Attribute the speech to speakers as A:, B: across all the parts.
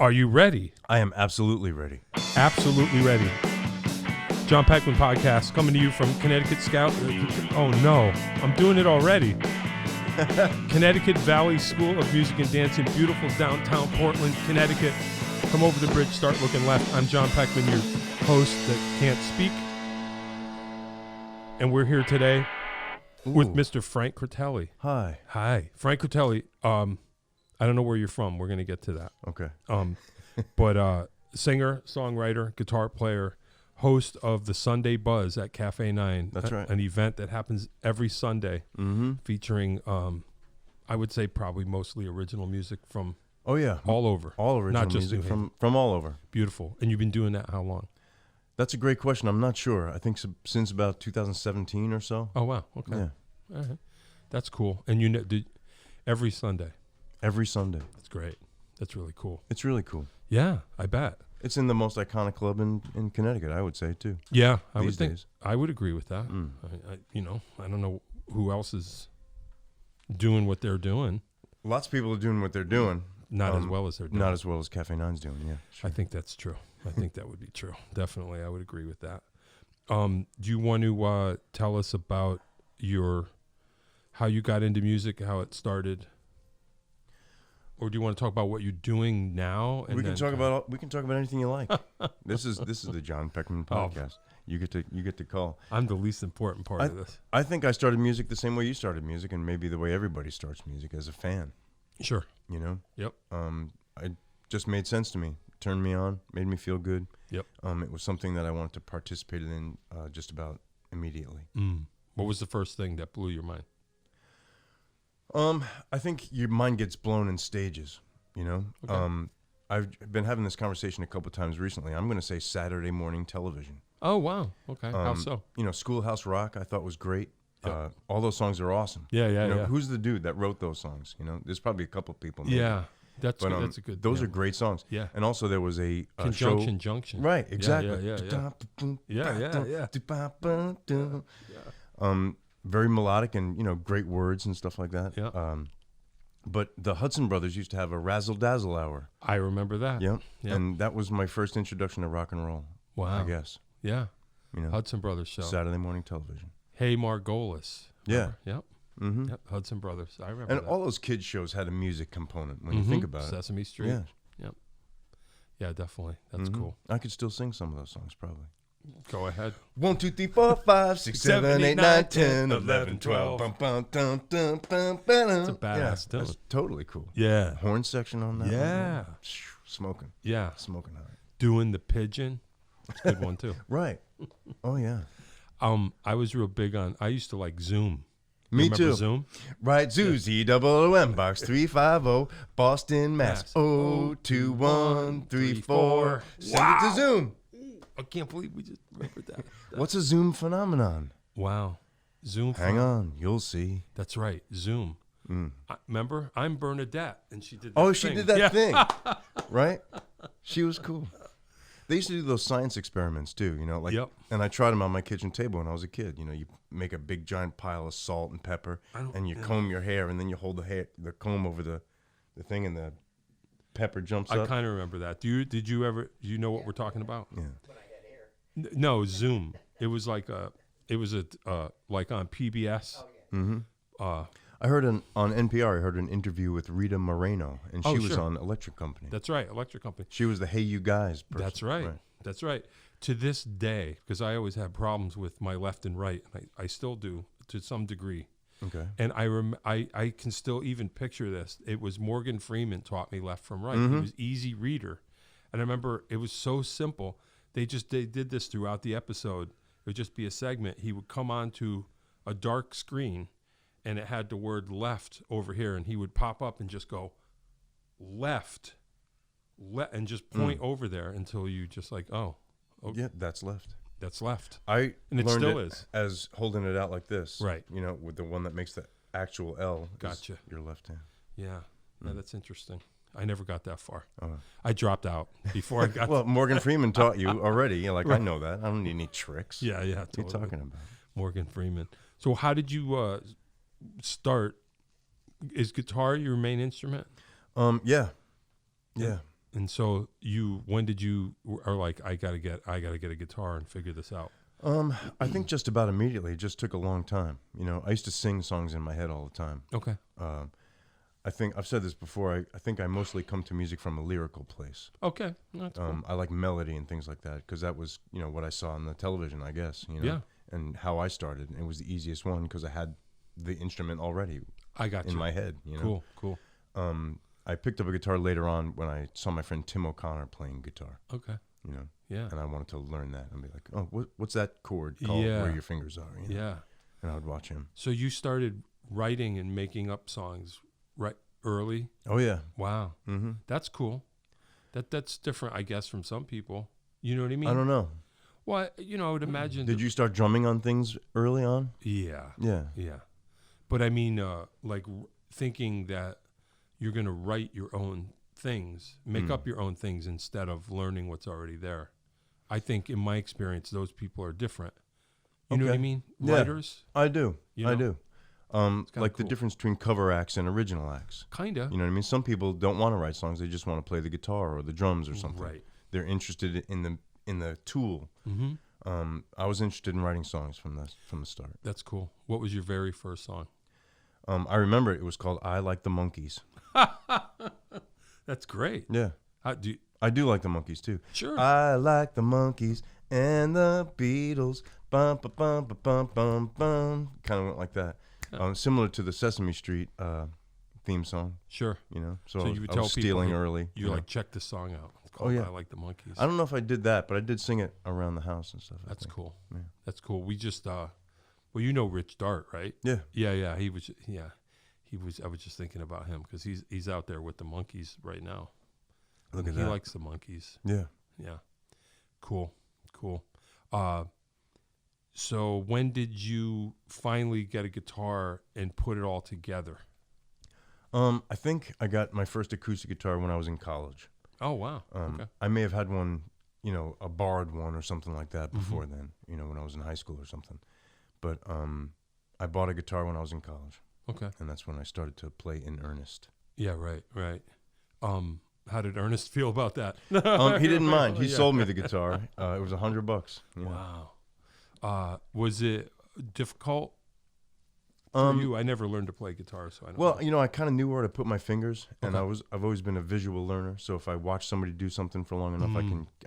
A: Are you ready?
B: I am absolutely ready.
A: Absolutely ready. John Peckman podcast coming to you from Connecticut Scout. Oh no, I'm doing it already. Connecticut Valley School of Music and Dance in beautiful downtown Portland, Connecticut. Come over the bridge, start looking left. I'm John Peckman, your host that can't speak. And we're here today with Mr. Frank Critelli.
B: Hi.
A: Hi. Frank Critelli. I don't know where you're from. We're going to get to that.
B: Okay.
A: But singer, songwriter, guitar player, host of the Sunday Buzz at Cafe 9.
B: That's right.
A: An event that happens every Sunday featuring, I would say, probably mostly original music from all over.
B: All original
A: Not just
B: music from all over.
A: Beautiful. And you've been doing that how long?
B: That's a great question. I'm not sure. I think since about 2017 or so.
A: Oh, wow. Okay.
B: Yeah.
A: All right. That's cool. And you know, every Sunday?
B: Every Sunday.
A: That's great. That's really cool.
B: It's really cool.
A: Yeah, I bet.
B: It's in the most iconic club in Connecticut, I would say, too.
A: Yeah,
B: These days.
A: I would agree with that. I don't know who else is doing what they're doing.
B: Lots of people are doing what they're doing.
A: Not as well as they're doing.
B: Not as well as Cafe 9's doing, yeah. Sure.
A: I think that's true. I think that would be true. Definitely, I would agree with that. Do you want to tell us about how you got into music, how it started? Or do you want to talk about what you're doing now? And
B: we can talk about anything you like. This is the John Peckman podcast. You get to call.
A: I'm the least important part of this.
B: I think I started music the same way you started music, and maybe the way everybody starts music, as a fan.
A: Sure.
B: You know.
A: Yep.
B: It just made sense to me. Turned me on. Made me feel good.
A: Yep.
B: It was something that I wanted to participate in just about immediately.
A: What was the first thing that blew your mind?
B: I think your mind gets blown in stages, you know? Okay. I've been having this conversation a couple times recently. I'm going to say Saturday morning television.
A: Oh, wow. Okay. How so?
B: You know, Schoolhouse Rock I thought was great. Yep. All those songs are awesome.
A: Yeah.
B: You know, who's the dude that wrote those songs? You know, there's probably a couple people. Maybe.
A: Yeah. That's a good.
B: Those are great songs.
A: Yeah.
B: And also there was a
A: Conjunction
B: show.
A: Junction.
B: Right, exactly.
A: Yeah.
B: Very melodic and, you know, great words and stuff like that.
A: Yeah.
B: But the Hudson Brothers used to have a Razzle Dazzle Hour.
A: I remember that.
B: Yep. And that was my first introduction to rock and roll.
A: Wow.
B: I guess.
A: Yeah.
B: You know,
A: Hudson Brothers show.
B: Saturday morning television.
A: Hey Margolis.
B: Yeah.
A: Yep.
B: Mm-hmm.
A: Yep. Hudson Brothers. I remember
B: and
A: that.
B: all those kids shows had a music component when you think about it.
A: Sesame Street.
B: Yeah.
A: Yep. Yeah, definitely. That's cool.
B: I could still sing some of those songs probably.
A: Go ahead.
B: 1, 2, 3, 4, 5, 6, 7, 8, 9, 10, 11, 12. Bum, bum, dum, dum, bum,
A: It's a badass tune.
B: That's totally cool.
A: Yeah.
B: Horn section on that.
A: Yeah.
B: One. Smoking.
A: Yeah.
B: Smoking hot.
A: Doing the pigeon. That's a good one too.
B: Right. Oh yeah.
A: I was real big on. I used to like Zoom.
B: Me too.
A: Zoom.
B: Right. ZOOM box 350 Boston, Mass. 02134. Send it to Zoom.
A: I can't believe we just remembered that.
B: What's a Zoom phenomenon?
A: Wow. Zoom.
B: Hang on, you'll see.
A: That's right. Zoom. Remember, I'm Bernadette, and she did.
B: She did that thing. Right. She was cool. They used to do those science experiments too, you know, like, and I tried them on my kitchen table when I was a kid. You know, you make a big giant pile of salt and pepper, and you comb your hair, and then you hold the comb over the thing, and the pepper jumps up.
A: I kind of remember that. Do you know what we're talking about?
B: Yeah.
A: No, Zoom. It was like like on PBS.
B: I heard on NPR. I heard an interview with Rita Moreno, and she was on Electric Company.
A: That's right, Electric Company.
B: She was the Hey You Guys person.
A: That's right. That's right. To this day, because I always had problems with my left and right, and I still do to some degree.
B: Okay.
A: And I can still even picture this. It was Morgan Freeman taught me left from right. He was easy reader, and I remember it was so simple. They did this throughout the episode. It would just be a segment. He would come onto a dark screen, and it had the word left over here, and he would pop up and just go left, and just point over there until you just like, okay.
B: Yeah, that's left.
A: That's left.
B: And
A: it
B: learned
A: still
B: it
A: is.
B: as holding it out like this.
A: Right.
B: You know, with the one that makes the actual L.
A: Gotcha.
B: Your left hand.
A: Yeah. No, that's interesting. I never got that far.
B: Oh.
A: I dropped out before I got.
B: Well, Morgan Freeman taught you already. You're like, I know that. I don't need any tricks.
A: Yeah. Totally.
B: What are you talking about?
A: Morgan Freeman. So how did you start? Is guitar your main instrument?
B: Yeah.
A: And so when did you are like, I gotta get a guitar and figure this out?
B: I think just about immediately. It just took a long time. You know, I used to sing songs in my head all the time.
A: Okay.
B: I think I've said this before. I think I mostly come to music from a lyrical place.
A: Okay. That's cool.
B: I like melody and things like that because that was, you know, what I saw on the television, I guess. You know,
A: Yeah.
B: And how I started. It was the easiest one because I had the instrument already.
A: I got
B: in my head. You know.
A: Cool.
B: I picked up a guitar later on when I saw my friend Tim O'Connor playing guitar.
A: Okay.
B: You know.
A: Yeah.
B: And I wanted to learn that and be like, oh, what's that chord called?
A: Yeah.
B: Where your fingers are. You know?
A: Yeah.
B: And I would watch him.
A: So you started writing and making up songs right early?
B: Oh yeah.
A: Wow.
B: Mm-hmm.
A: That's cool. That's different, I guess, from some people. You know what I mean?
B: I don't know.
A: Well, you know, I would imagine.
B: Did you start drumming on things early on?
A: Yeah.
B: Yeah.
A: Yeah. But I mean, like thinking that you're going to write your own things, make up your own things instead of learning what's already there. I think in my experience, those people are different. You know what I mean?
B: Yeah.
A: Writers.
B: I do.
A: You know?
B: I do. Like the
A: cool.
B: difference between cover acts and original acts.
A: Kinda.
B: You know what I mean? Some people don't want to write songs; they just want to play the guitar or the drums or something.
A: Right.
B: They're interested in the tool.
A: Mm-hmm.
B: I was interested in writing songs from the start.
A: That's cool. What was your very first song?
B: I remember it was called "I Like the Monkees."
A: That's great.
B: Yeah, I do like the Monkees too.
A: Sure.
B: I like the Monkees and the Beatles. Bum ba bum ba bum bum bum. Kind of went like that. Similar to the Sesame Street theme song.
A: Sure.
B: You know, so
A: you would
B: I
A: tell
B: was
A: people
B: stealing early.
A: You
B: know.
A: like, check this song out. It's called
B: yeah.
A: I Like the Monkees.
B: I don't know if I did that, but I did sing it around the house and stuff.
A: That's cool.
B: Yeah.
A: That's cool. We just well, you know Rich Dart, right?
B: Yeah.
A: Yeah. He was. I was just thinking about him because he's out there with the Monkees right now.
B: Look at
A: he
B: that.
A: He likes the Monkees.
B: Yeah.
A: Yeah. Cool. So when did you finally get a guitar and put it all together?
B: I think I got my first acoustic guitar when I was in college.
A: Oh, wow. Okay.
B: I may have had one, you know, a borrowed one or something like that before then, you know, when I was in high school or something. But I bought a guitar when I was in college.
A: Okay.
B: And that's when I started to play in earnest.
A: Yeah, right. How did Ernest feel about that?
B: He didn't mind. He sold me the guitar. It was $100. You know.
A: Wow. Was it difficult for you? I never learned to play guitar, so I don't know.
B: You know, I kind of knew where to put my fingers, and I've always been a visual learner. So if I watch somebody do something for long enough,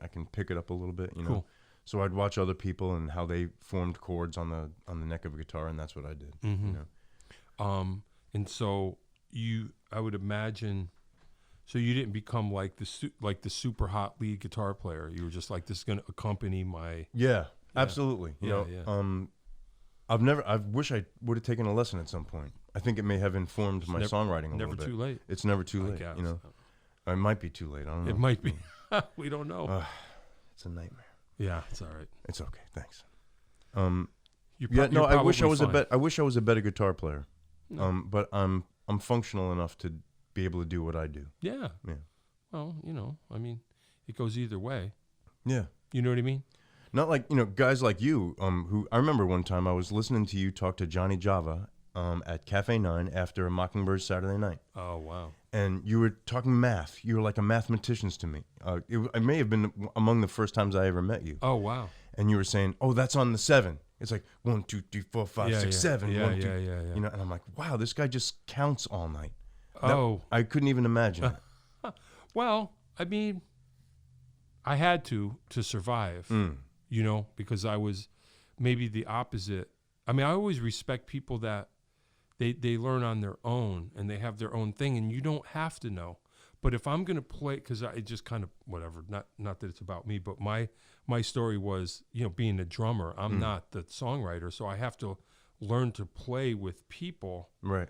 B: I can pick it up a little bit. You know.
A: Cool.
B: So I'd watch other people and how they formed chords on the neck of a guitar, and that's what I did. You know.
A: And so I would imagine. So you didn't become like the super hot lead guitar player. You were just like, this is going to accompany my.
B: Yeah, absolutely. You know,
A: yeah.
B: I wish I would have taken a lesson at some point. I think it may have informed my songwriting a little bit.
A: Never too late.
B: It's never too late. You know, it might be too late. I don't know.
A: It might be. We don't know.
B: It's a nightmare.
A: Yeah, it's all right.
B: It's okay. Thanks.
A: I
B: wish I was I wish I was a better guitar player. No. But I'm functional enough to be able to do what I do.
A: Yeah.
B: Yeah.
A: Well, you know, I mean, it goes either way.
B: Yeah.
A: You know what I mean?
B: Not like, you know, guys like you, who I remember one time I was listening to you talk to Johnny Java at Cafe 9 after a Mockingbird Saturday night.
A: Oh, wow.
B: And you were talking math. You were like a mathematician to me. It may have been among the first times I ever met you.
A: Oh, wow.
B: And you were saying, oh, that's on the 7. It's like 1, 2, 3, 4, 5, 6, 7.
A: Yeah,
B: 1, 2.
A: yeah.
B: You know, and I'm like, wow, this guy just counts all night.
A: I
B: couldn't even imagine it.
A: Well, I mean, I had to survive, you know, because I was maybe the opposite. I mean, I always respect people that they learn on their own and they have their own thing, and you don't have to know. But if I'm going to play, because I just kind of, whatever, not that it's about me, but my story was, you know, being a drummer. I'm not the songwriter, so I have to learn to play with people.
B: Right.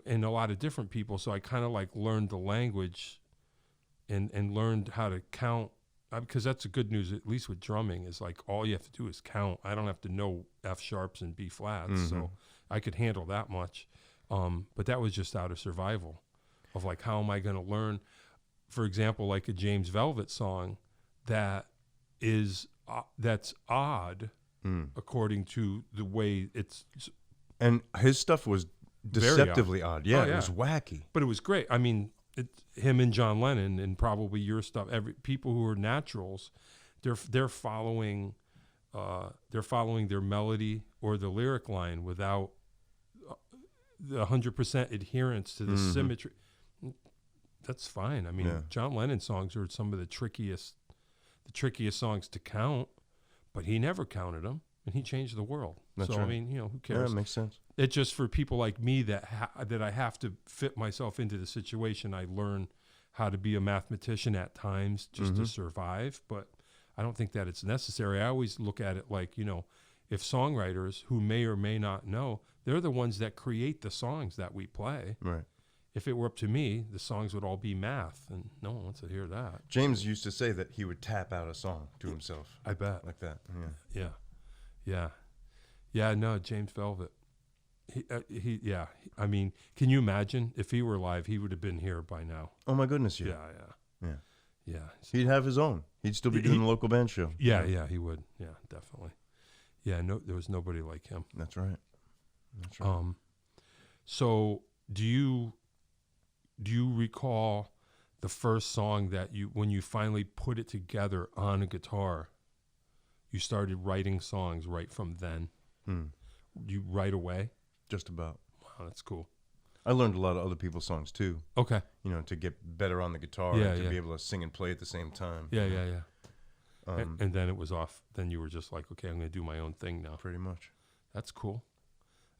A: And a lot of different people, so I kind of like learned the language and learned how to count, because that's the good news, at least with drumming, is like all you have to do is count. I don't have to know F sharps and B flats, so I could handle that much. But that was just out of survival, of like, how am I going to learn, for example, like a James Velvet song that's odd according to the way it's.
B: And his stuff was deceptively odd. Yeah, it was wacky.
A: But it was great. I mean, him and John Lennon and probably your stuff. People who are naturals, they're following their melody or the lyric line without the 100% adherence to the symmetry. That's fine. I mean, John Lennon songs are some of the trickiest songs to count, but he never counted them, and he changed the world.
B: That's
A: so
B: right.
A: I mean, who cares?
B: Yeah, it makes sense.
A: It's just for people like me that I have to fit myself into the situation. I learn how to be a mathematician at times just to survive, but I don't think that it's necessary. I always look at it like, if songwriters who may or may not know, they're the ones that create the songs that we play.
B: Right.
A: If it were up to me, the songs would all be math, and no one wants to hear that.
B: James used to say that he would tap out a song to himself.
A: I bet.
B: Like that.
A: Yeah. No, James Velvet. I mean, can you imagine if he were alive? He would have been here by now.
B: Oh my goodness, yeah.
A: Yeah.
B: He'd have his own. He'd still be doing the local band show.
A: Yeah, he would. Yeah, definitely. Yeah, no, there was nobody like him.
B: That's right. That's right.
A: So do you recall the first song that when you finally put it together on a guitar, you started writing songs right from then? You right away?
B: Just about.
A: Wow, that's cool.
B: I learned a lot of other people's songs too.
A: Okay.
B: To get better on the guitar and to be able to sing and play at the same time.
A: Yeah. And then it was off. Then you were just like, okay, I'm going to do my own thing now.
B: Pretty much.
A: That's cool.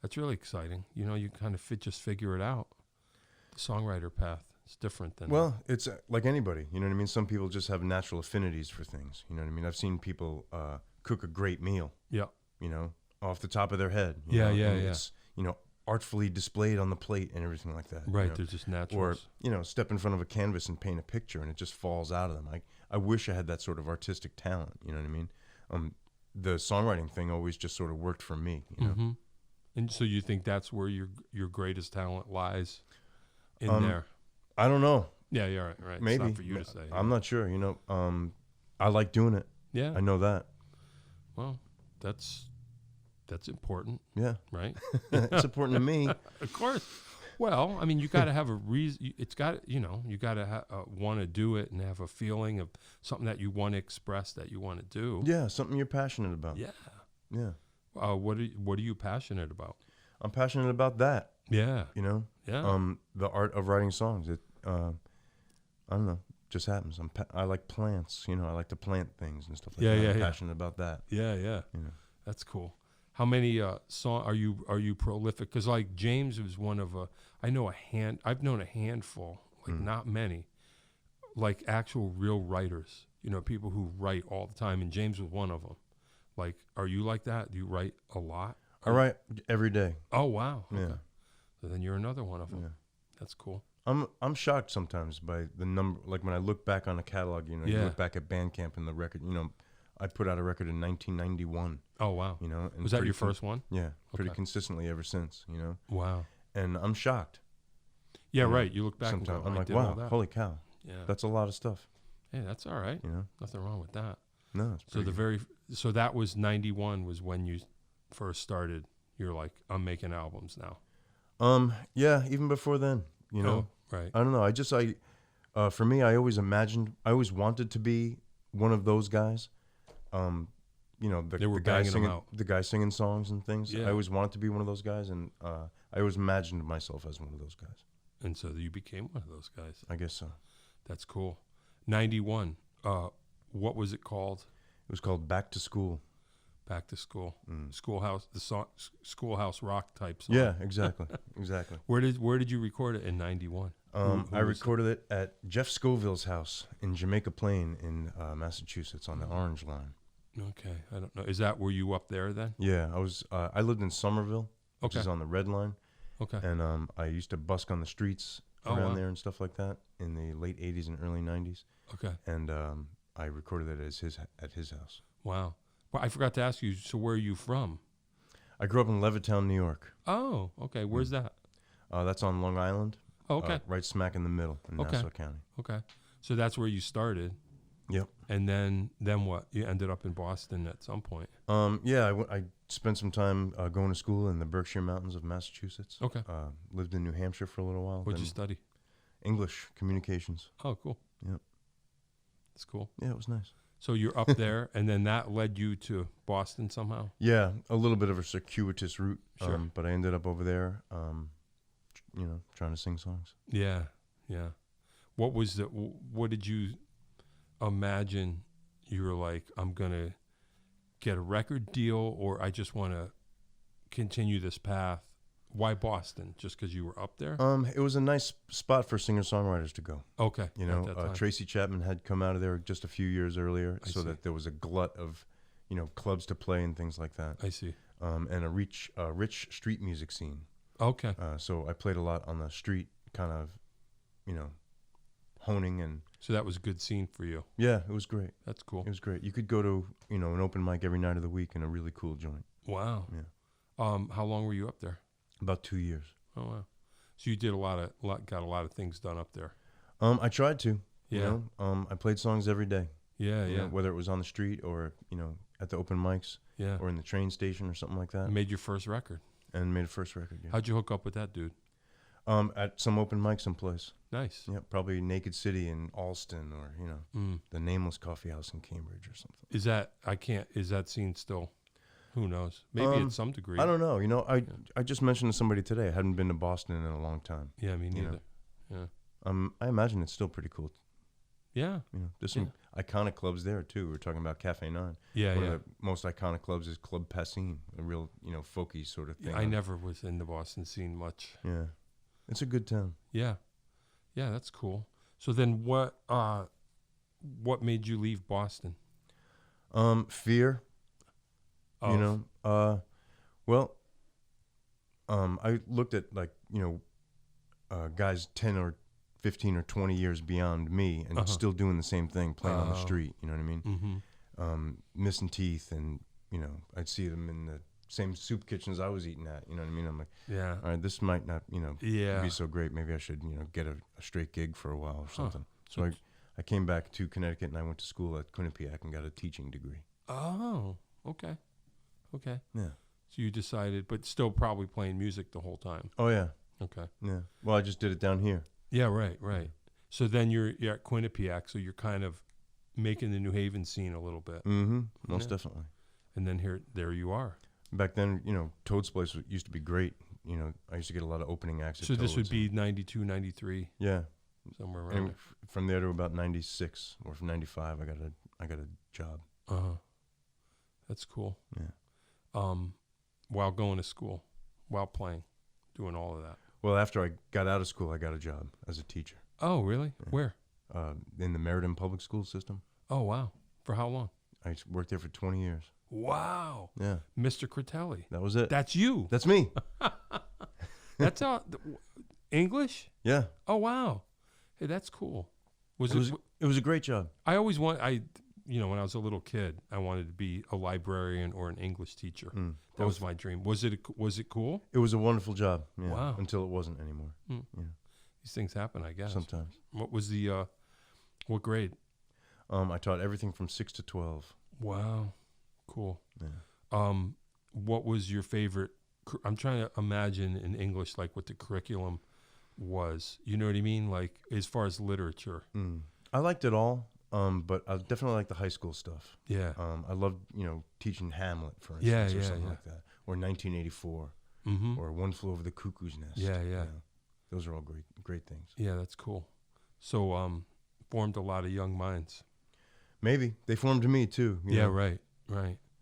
A: That's really exciting. You kind of just figure it out. The songwriter path is different than...
B: Well, it's like anybody. You know what I mean? Some people just have natural affinities for things. You know what I mean? I've seen people cook a great meal.
A: Yeah.
B: Off the top of their head.
A: Yeah.
B: It's, artfully displayed on the plate and everything like that.
A: Right, they're just natural.
B: Or, step in front of a canvas and paint a picture and it just falls out of them. I wish I had that sort of artistic talent, you know what I mean? The songwriting thing always just sort of worked for me,
A: And so you think that's where your greatest talent lies in there?
B: I don't know.
A: Yeah, right.
B: Maybe.
A: It's not for you to say.
B: I'm not sure, I like doing it.
A: Yeah.
B: I know that.
A: Well, that's important.
B: Yeah.
A: Right?
B: It's important to me.
A: Of course. Well, I mean, you got to have a reason. It's got, you got to want to do it and have a feeling of something that you want to express, that you want to do.
B: Yeah, something you're passionate about.
A: Yeah.
B: Yeah.
A: What are you passionate about?
B: I'm passionate about that.
A: Yeah.
B: Yeah. The art of writing songs. It, I don't know, just happens. I like plants. I like to plant things and stuff like that. I'm passionate about that.
A: Yeah. That's cool. How many song are you prolific? Because like James was one of I've known a handful, like not many, like actual real writers. People who write all the time, and James was one of them. Like, are you like that? Do you write a lot?
B: I write every day.
A: Oh wow.
B: Yeah.
A: Okay. So then you're another one of them.
B: Yeah.
A: That's cool.
B: I'm shocked sometimes by the number. Like when I look back on a catalog, you look back at Bandcamp and the record. I put out a record in 1991.
A: Oh wow.
B: And
A: was that your first one?
B: Yeah, pretty consistently ever since.
A: Wow.
B: And I'm shocked.
A: Yeah, right. You look back
B: sometimes
A: and go,
B: I'm like,
A: did all
B: wow,
A: that.
B: holy cow.
A: Yeah.
B: That's a lot of stuff.
A: Hey, that's all right. Nothing wrong with that.
B: No, it's pretty good.
A: So that was 91 was when you first started. You're like, I'm making albums now.
B: Yeah, even before then,
A: Oh, right.
B: I don't know. For me, I always wanted to be one of those guys. The guy singing songs and things.
A: Yeah.
B: I always wanted to be one of those guys, and I always imagined myself as one of those guys.
A: And so you became one of those guys.
B: I guess so.
A: That's cool. 91. What was it called?
B: It was called Back to School.
A: Back to School. Schoolhouse. The song, Schoolhouse Rock type song.
B: Yeah, exactly, exactly.
A: Where did you record it in 91?
B: I recorded it at Jeff Scoville's house in Jamaica Plain in Massachusetts on the Orange Line.
A: Okay, I don't know. Is that were you up there then?
B: Yeah, I was. I lived in Somerville, which is on the Red Line.
A: Okay.
B: And I used to busk on the streets around there and stuff like that in the late 80s and early 90s.
A: Okay.
B: And I recorded it at his house.
A: Wow. Well, I forgot to ask you, so where are you from?
B: I grew up in Levittown, New York.
A: Oh, okay. Where's that?
B: That's on Long Island.
A: Oh, okay.
B: Right smack in the middle in Nassau County.
A: Okay. So that's where you started.
B: Yep.
A: And then what? You ended up in Boston at some point.
B: Yeah, I spent some time going to school in the Berkshire Mountains of Massachusetts.
A: Okay.
B: Lived in New Hampshire for a little while.
A: What'd you study?
B: English communications.
A: Oh, cool.
B: Yep.
A: That's cool.
B: Yeah, it was nice.
A: So you're up there, and then that led you to Boston somehow?
B: Yeah, a little bit of a circuitous route.
A: Sure.
B: But I ended up over there, trying to sing songs.
A: Yeah, yeah. What did you imagine? You were like, I'm going to get a record deal, or I just want to continue this path? Why Boston? Just because you were up there?
B: It was a nice spot for singer-songwriters to go.
A: Okay.
B: You know, Tracy Chapman had come out of there just a few years earlier,
A: I see.
B: that there was a glut of, clubs to play and things like that.
A: I see.
B: And a rich street music scene.
A: Okay.
B: So I played a lot on the street, kind of, honing and.
A: So that was a good scene for you.
B: Yeah, it was great.
A: That's cool.
B: It was great. You could go to, an open mic every night of the week in a really cool joint.
A: Wow.
B: Yeah.
A: How long were you up there?
B: About 2 years.
A: Oh wow. So you did got a lot of things done up there.
B: I tried to.
A: Yeah.
B: I played songs every day.
A: Yeah,
B: you know, whether it was on the street or at the open mics.
A: Yeah.
B: Or in the train station or something like that.
A: You made your first record.
B: And made a first record. Yeah.
A: How'd you hook up with that dude?
B: At some open mic someplace.
A: Nice.
B: Yeah, probably Naked City in Alston, or the Nameless Coffee House in Cambridge or something.
A: Is that scene still? Who knows? Maybe at some degree.
B: I don't know. I just mentioned to somebody today I hadn't been to Boston in a long time.
A: Yeah, me neither. Yeah.
B: I imagine it's still pretty cool.
A: Yeah.
B: There's some iconic clubs there too. We were talking about Cafe 9.
A: Yeah,
B: One of the most iconic clubs is Club Passim, a real, folky sort of thing.
A: Yeah, I never was in the Boston scene much.
B: Yeah. It's a good town.
A: Yeah. Yeah, that's cool. So then what made you leave Boston?
B: Fear.
A: Of?
B: I looked at guys 10 or 15 or 20 years beyond me and still doing the same thing, playing on the street. You know what I mean?
A: Mm-hmm.
B: Missing teeth, and I'd see them in the same soup kitchens I was eating at. You know what I mean? I'm like,
A: yeah,
B: all right, this might not be so great. Maybe I should get a straight gig for a while or something. So I came back to Connecticut and I went to school at Quinnipiac and got a teaching degree.
A: Oh, okay.
B: Yeah.
A: So you decided, but still probably playing music the whole time.
B: Oh yeah.
A: Okay.
B: Yeah. Well, I just did it down here.
A: Yeah. Right. So then you're at Quinnipiac, so you're kind of making the New Haven scene a little bit.
B: Mm-hmm. Most definitely.
A: And then there you are.
B: Back then, Toad's Place used to be great. I used to get a lot of opening acts.
A: So this would be 92, 93.
B: Yeah.
A: Somewhere around.
B: And from there to about 96 or from 95, I got a job.
A: That's cool.
B: Yeah.
A: While going to school, while playing, doing all of that.
B: Well, after I got out of school, I got a job as a teacher.
A: Oh, really? Yeah. Where?
B: In the Meriden public school system.
A: Oh, wow. For how long?
B: I worked there for 20 years.
A: Wow.
B: Yeah.
A: Mr. Critelli.
B: That was it.
A: That's you.
B: That's me.
A: That's English?
B: Yeah.
A: Oh, wow. Hey, that's cool.
B: It was a great job.
A: I always when I was a little kid, I wanted to be a librarian or an English teacher. That was my dream. Was it cool?
B: It was a wonderful job. Yeah,
A: wow.
B: Until it wasn't anymore.
A: These things happen, I guess.
B: Sometimes.
A: What was what grade?
B: I taught everything from 6 to 12.
A: Wow. Cool.
B: Yeah.
A: What was your favorite? I'm trying to imagine in English like what the curriculum was. You know what I mean? Like as far as literature.
B: I liked it all, but I definitely liked the high school stuff.
A: Yeah.
B: I loved teaching Hamlet, for instance, or something like that, or 1984, or One Flew Over the Cuckoo's Nest.
A: Yeah.
B: Those are all great things.
A: Yeah, that's cool. So formed a lot of young minds.
B: Maybe they formed me too.
A: Yeah, right.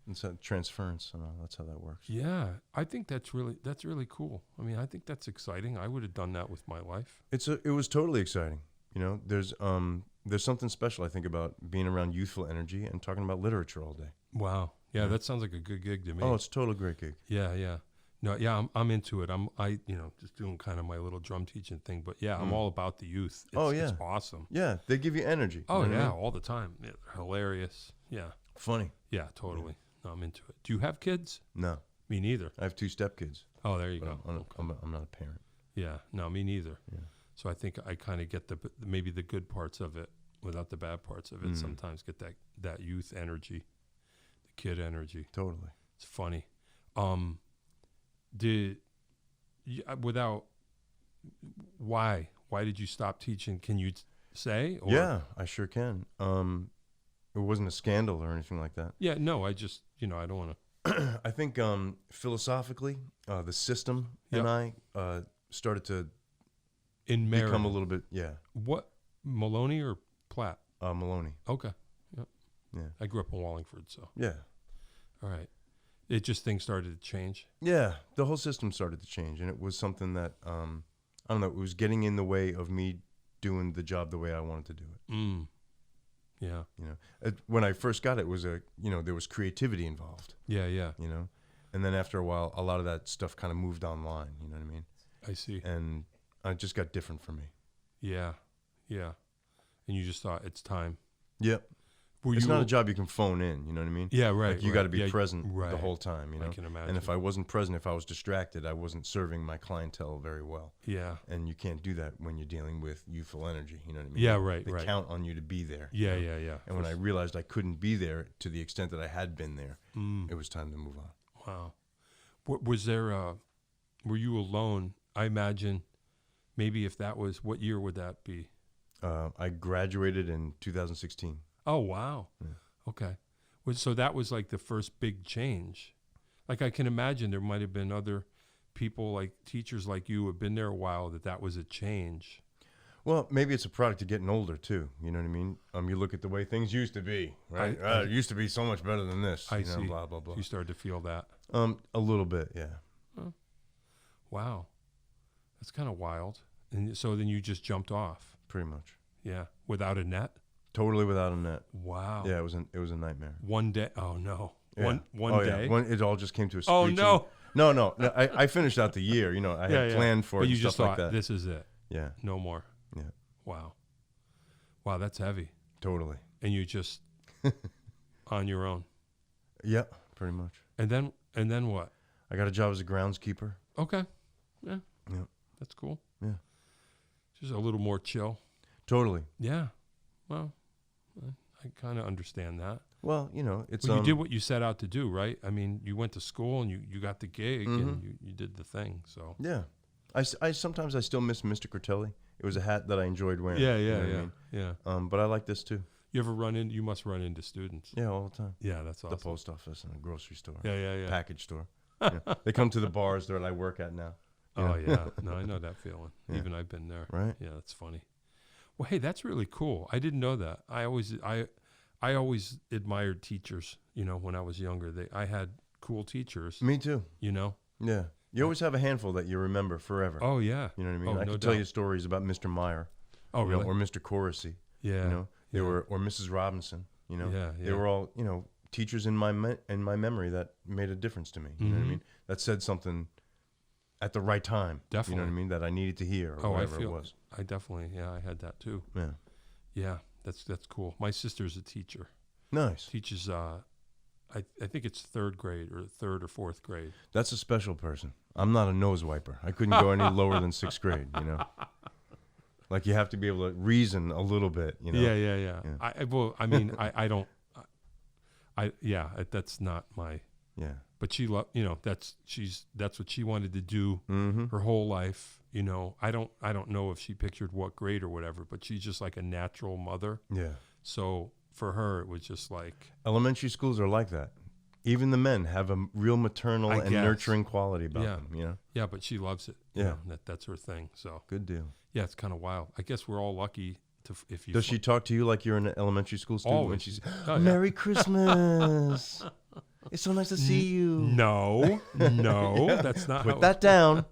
B: It's a transference, and that's how that works.
A: Yeah, I think that's really cool. I mean, I think that's exciting. I would have done that with my life.
B: It was totally exciting. There's something special, I think, about being around youthful energy and talking about literature all day.
A: Wow. Yeah, that sounds like a good gig to me.
B: Oh, it's a totally great gig.
A: Yeah. No, yeah, I'm into it. I just doing kind of my little drum teaching thing, but yeah, I'm all about the youth. It's awesome.
B: Yeah, they give you energy.
A: Oh yeah, all the time. Yeah, hilarious. Yeah.
B: Funny.
A: Yeah, totally. No, I'm into it. Do you have kids?
B: No.
A: Me neither.
B: I have 2 stepkids.
A: Oh, there you go.
B: I'm not a parent.
A: Yeah. No, me neither.
B: Yeah.
A: So I think I kind of get maybe the good parts of it without the bad parts of it. Sometimes get that youth energy, the kid energy.
B: Totally.
A: It's funny. Why why did you stop teaching? Can you say? Or?
B: Yeah, I sure can. It wasn't a scandal or anything like that.
A: Yeah, no, I just, I don't want
B: to. I think philosophically, the system and I started to become a little bit,
A: What, Maloney or Platt?
B: Maloney.
A: Okay. Yep.
B: Yeah.
A: I grew up in Wallingford, so.
B: Yeah.
A: All right. It just, things started to change?
B: Yeah, the whole system started to change, and it was something that, I don't know, it was getting in the way of me doing the job the way I wanted to do it.
A: Mm. Yeah.
B: When I first got it, was there was creativity involved.
A: Yeah, yeah.
B: And then after a while, a lot of that stuff kind of moved online. You know what I mean?
A: I see.
B: And it just got different for me.
A: Yeah, yeah. And you just thought it's time.
B: Yep. It's not a job you can phone in. You know what I mean?
A: Yeah, right.
B: Like you got to be present the whole time.
A: I can imagine.
B: And if I wasn't present, if I was distracted, I wasn't serving my clientele very well.
A: Yeah.
B: And you can't do that when you're dealing with youthful energy. You know what I mean?
A: Yeah, right.
B: They count on you to be there.
A: Yeah, yeah.
B: And when I realized I couldn't be there to the extent that I had been there, it was time to move on.
A: Wow. Was there? Were you alone? I imagine. Maybe if that was, what year would that be?
B: I graduated in 2016.
A: Oh, wow.
B: Yeah.
A: Okay. So that was like the first big change. Like I can imagine there might have been other people, like teachers like you who have been there a while, that was a change.
B: Well, maybe it's a product of getting older too. You know what I mean? You look at the way things used to be, right? It used to be so much better than this.
A: I see.
B: Blah, blah, blah.
A: You started to feel that.
B: A little bit, yeah.
A: Huh. Wow. That's kind of wild. And so then you just jumped off.
B: Pretty much.
A: Yeah. Without a net?
B: Totally without a net.
A: Wow.
B: Yeah, it was a nightmare.
A: One day. Oh no.
B: Yeah.
A: One day.
B: Yeah. It all just came to a
A: Oh
B: screeching.
A: no.
B: No. I finished out the year. I had planned for
A: but
B: it.
A: You
B: and
A: just
B: stuff
A: thought,
B: like that.
A: This is it.
B: Yeah.
A: No more.
B: Yeah.
A: Wow. Wow, that's heavy.
B: Totally.
A: And you just on your own.
B: Yep, pretty much.
A: And then what?
B: I got a job as a groundskeeper.
A: Okay. Yeah.
B: Yep.
A: That's cool.
B: Yeah.
A: Just a little more chill.
B: Totally.
A: Yeah. Well, I kind of understand that.
B: Well, it's...
A: Well, you did what you set out to do, right? I mean, you went to school and you got the gig and you did the thing, so...
B: Yeah. I sometimes I still miss Mr. Critelli. It was a hat that I enjoyed wearing.
A: Yeah,
B: you know what I mean?
A: yeah.
B: But I like this too.
A: You must run into students.
B: Yeah, all the time.
A: Yeah, that's awesome.
B: The post office and a grocery store.
A: Yeah.
B: Package store. They come to the bars that I work at now.
A: Oh, yeah. No, I know that feeling.
B: Yeah.
A: Even I've been there.
B: Right?
A: Yeah, that's funny. Well, hey, that's really cool. I didn't know that. I always admired teachers, when I was younger. I had cool teachers.
B: Me too.
A: Yeah.
B: You always have a handful that you remember forever.
A: Oh, yeah.
B: You know what I mean?
A: Oh,
B: I
A: no
B: can tell
A: doubt.
B: you stories about Mr. Meyer.
A: Oh, really?
B: Or Mr. Corsi.
A: Yeah.
B: They were, or Mrs. Robinson.
A: Yeah.
B: They were all, teachers in my memory that made a difference to me. You know what I mean? That said something at the right time.
A: Definitely.
B: You know what I mean? That I needed to hear or whatever it was.
A: I definitely, I had that too.
B: Yeah.
A: Yeah, that's cool. My sister's a teacher.
B: Nice.
A: Teaches, I think it's third or fourth grade.
B: That's a special person. I'm not a nose wiper. I couldn't go any lower than sixth grade, Like you have to be able to reason a little bit,
A: Yeah. I don't. That's not my.
B: Yeah.
A: But she that's what she wanted to do her whole life. I don't know if she pictured what grade or whatever, but she's just like a natural mother.
B: Yeah.
A: So for her, it was just like
B: elementary schools are like that. Even the men have a real maternal and nurturing quality about them.
A: Yeah, but she loves it.
B: Yeah.
A: That's her thing. So
B: good deal.
A: Yeah, it's kind of wild. I guess we're all lucky to if you.
B: Does she talk to you like you're an elementary school student?
A: Always.
B: When she's Merry Christmas. It's so nice to see you.
A: No, that's not.
B: Put that down.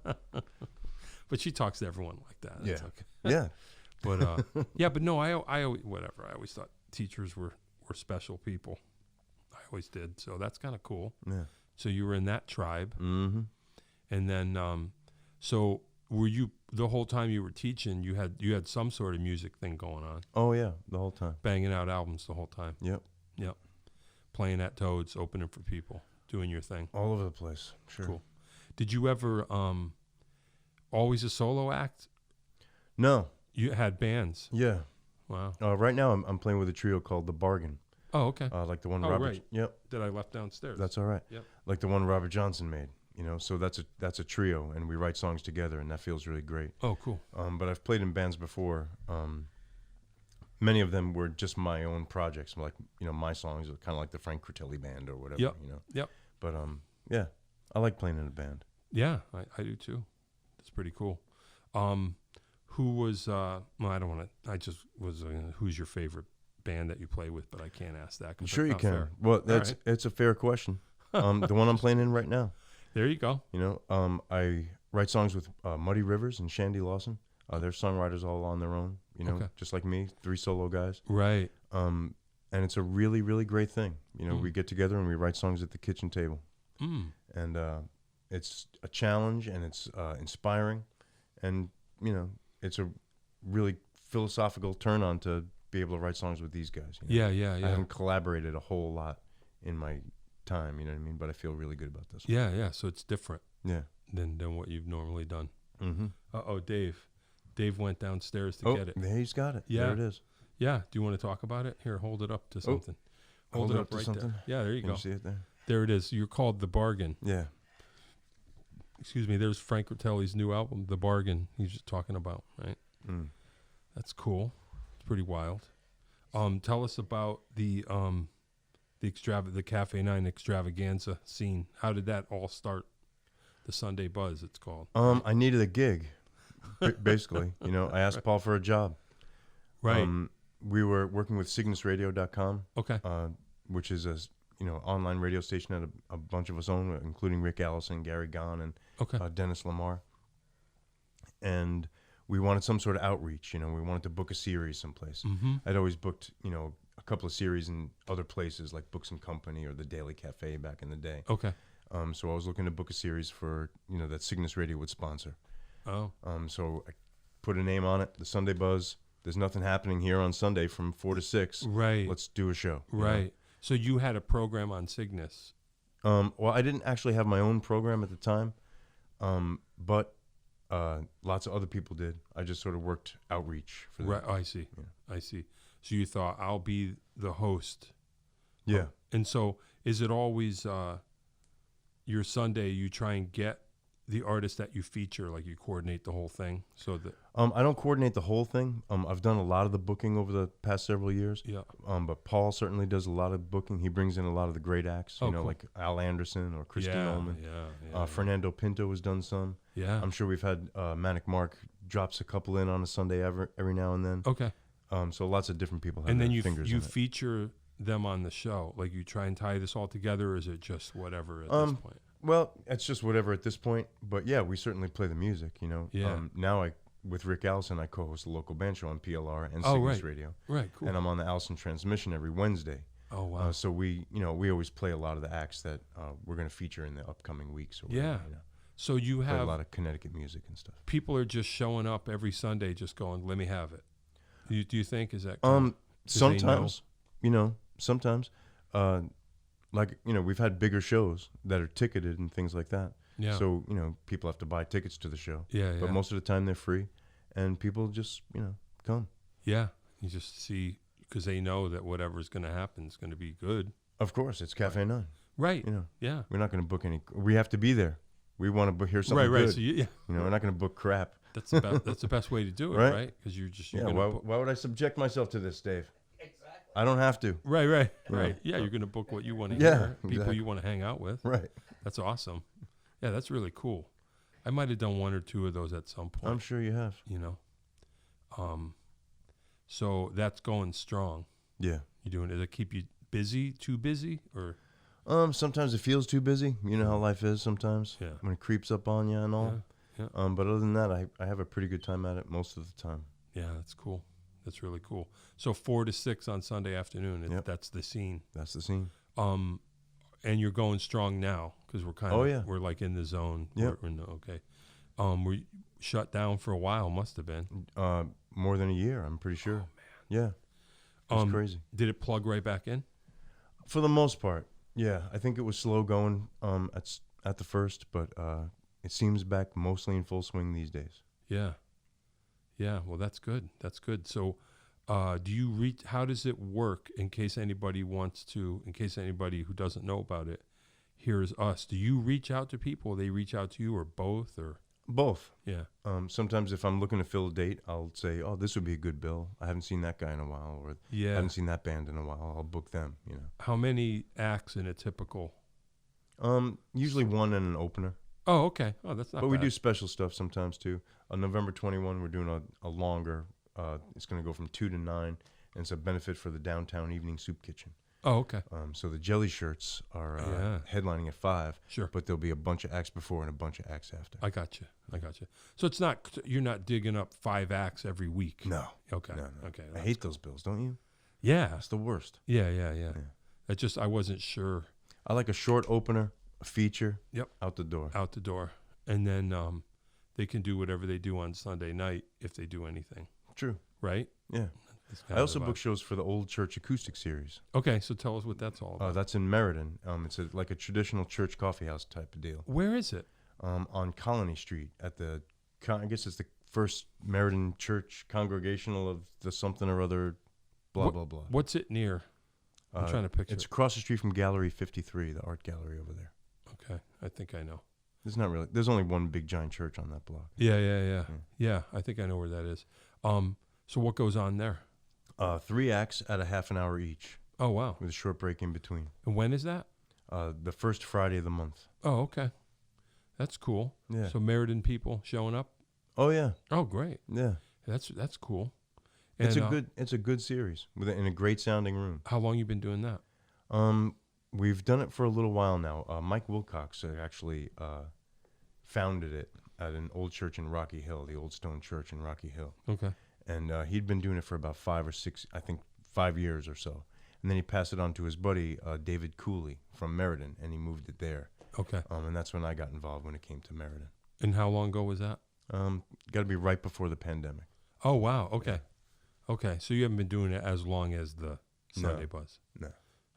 A: But she talks to everyone like that. That's okay.
B: Yeah.
A: But but no, I whatever. I always thought teachers were special people. I always did. So that's kind of cool.
B: Yeah.
A: So you were in that tribe.
B: Mm-hmm.
A: And then, so were you the whole time you were teaching? You had some sort of music thing going on.
B: Oh yeah, the whole time.
A: Banging out albums the whole time.
B: Yep.
A: Playing at Toads, opening for people, doing your thing.
B: All over the place. Sure.
A: Cool. Did you ever always a solo act?
B: No.
A: You had bands.
B: Yeah.
A: Wow.
B: Right now I'm playing with a trio called The Bargain.
A: Oh, okay.
B: Like the one
A: Oh,
B: Robert.
A: right.
B: Yep.
A: That I left downstairs.
B: That's all right.
A: Yep.
B: Like the one Robert Johnson made. You know, so that's a trio, and we write songs together, and that feels really great.
A: Oh, cool.
B: But I've played in bands before. Many of them were just my own projects, like, you know, my songs are kind of like the Frank Critelli band or whatever.
A: Yep.
B: You know.
A: Yep.
B: But yeah, I like playing in a band.
A: Yeah, I do too. That's pretty cool. Who was? Well, I don't want to. I just was. Who's your favorite band that you play with? But I can't ask that.
B: Sure, you can.
A: Fair.
B: Well,
A: Right.
B: it's a fair question. The one I'm playing in right now.
A: There you go.
B: You know, I write songs with Muddy Rivers and Shandy Lawson. They're songwriters all on their own. You know, just like me, 3 solo guys.
A: Right.
B: And it's a really, really great thing. You know, we get together and we write songs at the kitchen table. And it's a challenge, and it's inspiring, and you know, it's a really philosophical turn on to be able to write songs with these guys. You know?
A: Yeah.
B: I haven't collaborated a whole lot in my time, you know what I mean? But I feel really good about this.
A: Yeah. So it's different.
B: Yeah.
A: Than what you've normally done.
B: Mm-hmm.
A: Dave went downstairs to get it.
B: He's got it.
A: Yeah.
B: There it is.
A: Yeah. Do you want to talk about it? Here, hold it up to something. Hold it up
B: to
A: right
B: something.
A: there. Yeah, there you
B: Can
A: go.
B: you see it there?
A: There it is. You're called The Bargain.
B: Yeah.
A: Excuse me. There's Frank Critelli's new album, The Bargain. He's just talking about, right? That's cool. It's pretty wild. Tell us about the Cafe 9 extravaganza scene. How did that all start? The Sunday Buzz, it's called.
B: I needed a gig, basically. You know, I asked Paul for a job.
A: Right.
B: We were working with CygnusRadio.com.
A: Okay.
B: Which is a online radio station that a bunch of us own, including Rick Allison, Gary Gahn, and Dennis Lamar. And we wanted some sort of outreach. You know, we wanted to book a series someplace. I'd always booked, you know, a couple of series in other places like Books and Company or the Daily Cafe back in the day.
A: Okay.
B: So I was looking to book a series for, you know, that Cygnus Radio would sponsor.
A: Oh.
B: So I put a name on it, the Sunday Buzz. There's nothing happening here on Sunday from 4 to 6.
A: Right.
B: Let's do a show.
A: Right.
B: Know?
A: So you had a program on Cygnus.
B: Well, I didn't actually have my own program at the time, but lots of other people did. I just sort of worked outreach for them.
A: Right. Oh, I see. Yeah. I see. So you thought, I'll be the host.
B: Yeah.
A: And so is it always your Sunday, you try and get the artist that you feature, like you coordinate the whole thing so that...
B: I don't coordinate the whole thing. I've done a lot of the booking over the past several years.
A: Yeah.
B: But Paul certainly does a lot of booking. He brings in a lot of the great acts, you know,
A: cool.
B: like Al Anderson or Christine Ullman.
A: Yeah.
B: Fernando Pinto has done some.
A: Yeah.
B: I'm sure we've had Manic Mark drops a couple in on a Sunday every now and then.
A: Okay.
B: So lots of different people have
A: and then
B: their fingers in it.
A: feature them on the show. Like you try and tie this all together, or is it just whatever at this point?
B: Well, it's just whatever at this point. But yeah, we certainly play the music, you know.
A: Yeah.
B: Now with Rick Allison, I co-host a local band show on PLR and Cygnus Radio.
A: Right, cool.
B: And I'm on the Allison Transmission every Wednesday.
A: Oh, wow.
B: So we always play a lot of the acts that we're going to feature in the upcoming weeks. Or whatever, you know.
A: So you
B: play
A: have
B: a lot of Connecticut music and stuff.
A: people are just showing up every Sunday, just going, "Let me have it." Do you think is that?
B: Sometimes, you know, sometimes, like, you know, we've had bigger shows that are ticketed and things like that.
A: Yeah.
B: So, you know, people have to buy tickets to the show.
A: Yeah.
B: But most of the time they're free, and people just, you know, come.
A: Yeah. You just see because they know that whatever's going to happen is going to be good.
B: Of course, it's Cafe 9.
A: Right.
B: You know.
A: Yeah.
B: We're not going to book any. We have to be there. We want to hear something
A: Right.
B: good.
A: So
B: You know, we're not going to book crap.
A: that's the best. That's the best way to do it, right? Because you're
B: Yeah.
A: gonna
B: Why would I subject myself to this, Dave? Exactly. I don't have to.
A: Right.
B: Yeah.
A: Yeah. You're going to book what you want to
B: Yeah,
A: hear, people
B: exactly.
A: you want to hang out with.
B: Right.
A: That's awesome. Yeah, that's really cool. I might have done 1 or 2 of those at some point.
B: I'm sure you have.
A: You know. So that's going strong.
B: Yeah.
A: You doing? Does it keep you busy? Too busy? Or
B: Sometimes it feels too busy. You know how life is sometimes.
A: Yeah.
B: When it creeps up on you and all.
A: Yeah.
B: But other than that, I have a pretty good time at it most of the time.
A: Yeah, that's cool. That's really cool. So 4 to 6 on Sunday afternoon.
B: Yep.
A: That's the scene.
B: That's the scene.
A: And you're going strong now because we're kind of.
B: Oh, yeah.
A: We're like in the zone.
B: Yep.
A: We're in the, okay. We shut down for a while. Must have been.
B: More than a year, I'm pretty sure.
A: Oh man.
B: Yeah. It's crazy.
A: Did it plug right back in?
B: For the most part, yeah. I think it was slow going at the first, but it seems back mostly in full swing these days.
A: Yeah. Yeah. Well, that's good. That's good. So, do you reach? How does it work? In case anybody wants to, in case anybody who doesn't know about it, here's us. Do you reach out to people? They reach out to you, or both, or
B: Both.
A: yeah?
B: Sometimes if I'm looking to fill a date, I'll say, "Oh, this would be a good bill. I haven't seen that guy in a while, or
A: Yeah.
B: I haven't seen that band in a while. I'll book them." You know.
A: How many acts in a typical?
B: Usually one and an opener.
A: Oh, okay. Oh, that's not.
B: But we
A: bad.
B: do special stuff sometimes too. On November 21, we're doing a longer. It's going to go from 2 to 9, and it's a benefit for the downtown evening soup kitchen.
A: Oh, okay.
B: So the jelly shirts are headlining at 5.
A: Sure.
B: But there'll be a bunch of acts before and a bunch of acts after.
A: I got you. So it's not, you're not digging up 5 acts every week.
B: No.
A: Okay.
B: No.
A: Okay.
B: I hate those bills, don't you?
A: Yeah.
B: That's the worst.
A: Yeah. That just, I wasn't sure.
B: I like a short opener, a feature.
A: Yep.
B: Out the door.
A: Out the door. And then they can do whatever they do on Sunday night if they do anything.
B: True.
A: Right?
B: Yeah. I also book shows for the Old Church Acoustic Series.
A: Okay, so tell us what that's all about.
B: That's in Meriden. It's like a traditional church coffee house type of deal.
A: Where is it?
B: On Colony Street at the, I guess it's the first Meriden Church Congregational of the something or other, blah, blah, blah.
A: What's it near? I'm trying to picture
B: It's across the street from Gallery 53, the art gallery over there.
A: Okay, I think I know.
B: There's only one big giant church on that block.
A: Yeah, I think I know where that is. So what goes on there?
B: 3 acts at a half an hour each.
A: Oh, wow.
B: With a short break in between.
A: And when is that?
B: The first Friday of the month.
A: Oh, okay. That's cool.
B: Yeah.
A: So Meriden people showing up?
B: Oh, yeah.
A: Oh, great.
B: Yeah.
A: That's cool. And,
B: it's a good series in a great sounding room.
A: How long you been doing that?
B: We've done it for a little while now. Mike Wilcox actually founded it at an old church in Rocky Hill, the Old Stone Church in Rocky Hill.
A: Okay.
B: And he'd been doing it for about 5 or 6, I think 5 years or so. And then he passed it on to his buddy, David Cooley from Meriden, and he moved it there.
A: Okay.
B: And that's when I got involved when it came to Meriden.
A: And how long ago was that?
B: Got to be right before the pandemic.
A: Oh, wow. Okay. Yeah. Okay. So you haven't been doing it as long as the Sunday Buzz?
B: No.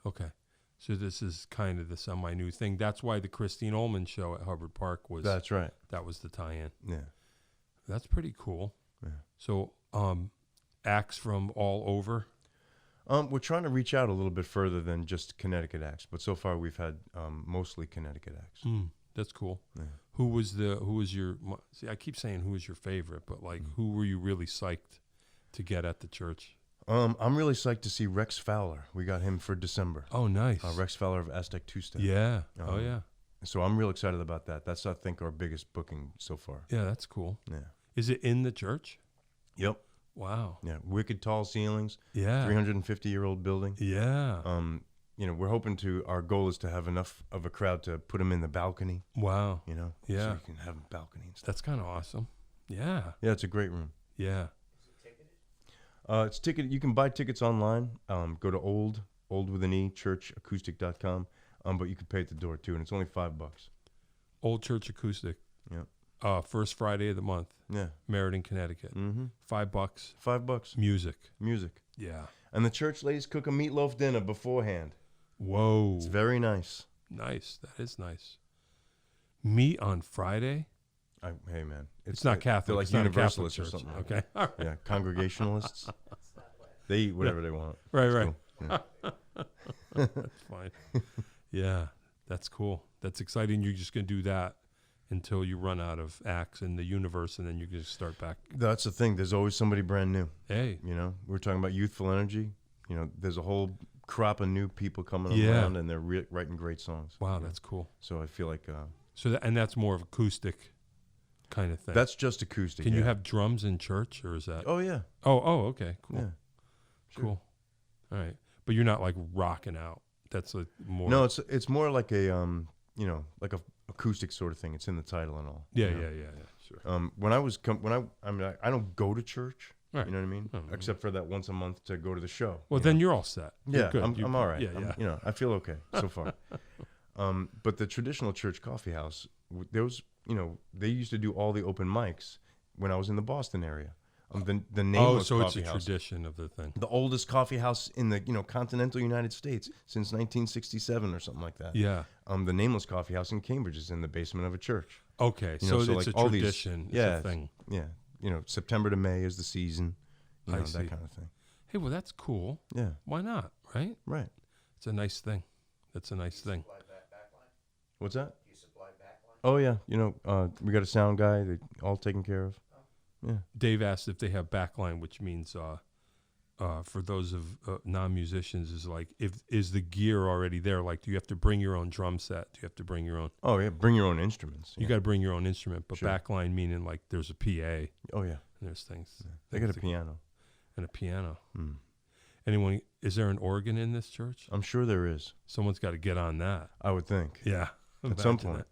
A: Okay. So this is kind of the semi-new thing. That's why the Christine Ullman show at Hubbard Park was...
B: That's right.
A: That was the tie-in.
B: Yeah.
A: That's pretty cool.
B: Yeah.
A: So acts from all over?
B: We're trying to reach out a little bit further than just Connecticut acts, but so far we've had mostly Connecticut acts.
A: That's cool.
B: Yeah.
A: Who was your... See, I keep saying who was your favorite, but like who were you really psyched to get at the church?
B: I'm really psyched to see Rex Fowler. We got him for December.
A: Oh, nice.
B: Rex Fowler of Aztec Two-Step.
A: Yeah. Oh, yeah.
B: So I'm real excited about that. That's, I think, our biggest booking so far.
A: Yeah, that's cool.
B: Yeah.
A: Is it in the church?
B: Yep.
A: Wow.
B: Yeah. Wicked tall ceilings.
A: Yeah.
B: 350-year-old building.
A: Yeah.
B: We're hoping our goal is to have enough of a crowd to put them in the balcony.
A: Wow.
B: Yeah. So you can have a balcony and stuff.
A: That's kind of awesome. Yeah.
B: Yeah, it's a great room.
A: Yeah.
B: It's ticketed. You can buy tickets online. Go to old with an E, churchacoustic.com. But you can pay at the door too, and it's only $5.
A: Old Church Acoustic.
B: Yeah.
A: First Friday of the month.
B: Yeah.
A: Meriden, Connecticut.
B: Mm-hmm.
A: $5.
B: $5.
A: Music.
B: Yeah. And the church ladies cook a meatloaf dinner beforehand.
A: Whoa.
B: It's very nice.
A: Nice. That is nice. Meat on Friday?
B: Hey, man.
A: It's not Catholic.
B: They're like
A: it's not
B: Universalists
A: or
B: something.
A: Okay. All right.
B: Yeah, Congregationalists. They eat whatever they want.
A: Right.
B: Cool. Yeah.
A: That's fine. Yeah, that's cool. That's exciting. You're just going to do that until you run out of acts in the universe, and then you can just start back.
B: That's the thing. There's always somebody brand new.
A: Hey.
B: We're talking about youthful energy. There's a whole crop of new people coming around, and they're writing great songs.
A: Wow, that's cool.
B: So I feel like...
A: and that's more of acoustic kind of thing.
B: That's just acoustic.
A: Can you have drums in church, or is that?
B: Oh yeah.
A: Oh, okay, cool.
B: Yeah. Sure.
A: Cool. All right, but you're not like rocking out. That's more.
B: No, it's more like a like a acoustic sort of thing. It's in the title and all.
A: Yeah. Sure.
B: When I don't go to church.
A: Right.
B: You know what I mean? Except for that once a month to go to the show.
A: Well, then you're all set. You're
B: Yeah,
A: good.
B: I'm all right.
A: Yeah.
B: I feel okay so far. But the traditional church coffee house, there was, they used to do all the open mics when I was in the Boston area. The nameless
A: so
B: coffee
A: it's a
B: house,
A: tradition of the thing.
B: the oldest coffee house in the continental United States since 1967 or something like that.
A: Yeah.
B: The nameless coffee house in Cambridge is in the basement of a church.
A: Okay,
B: You know,
A: so
B: so
A: it's
B: like
A: a
B: all these-
A: tradition. It's
B: yeah,
A: a thing.
B: Yeah, September to May is the season.
A: I
B: That
A: see.
B: kind of thing.
A: Hey, well, that's cool.
B: Yeah,
A: Why not? Right?
B: right.
A: It's a nice thing. That's a nice thing.
B: What's that?
C: Do you supply backline?
B: Oh yeah, we got a sound guy. They all taken care of. Yeah.
A: Dave asked if they have backline, which means for those of non-musicians, is like, is the gear already there? Like, do you have to bring your own drum set? Do you have to bring your own?
B: Oh yeah, bring your own instruments.
A: You got to bring your own instrument, but
B: Sure.
A: backline meaning like there's a PA.
B: Oh yeah.
A: And there's things.
B: Yeah. They got a piano.
A: And a piano.
B: Mm.
A: Anyone? Is there an organ in this church?
B: I'm sure there is.
A: Someone's got to get on that.
B: I would think.
A: Yeah.
B: At some point.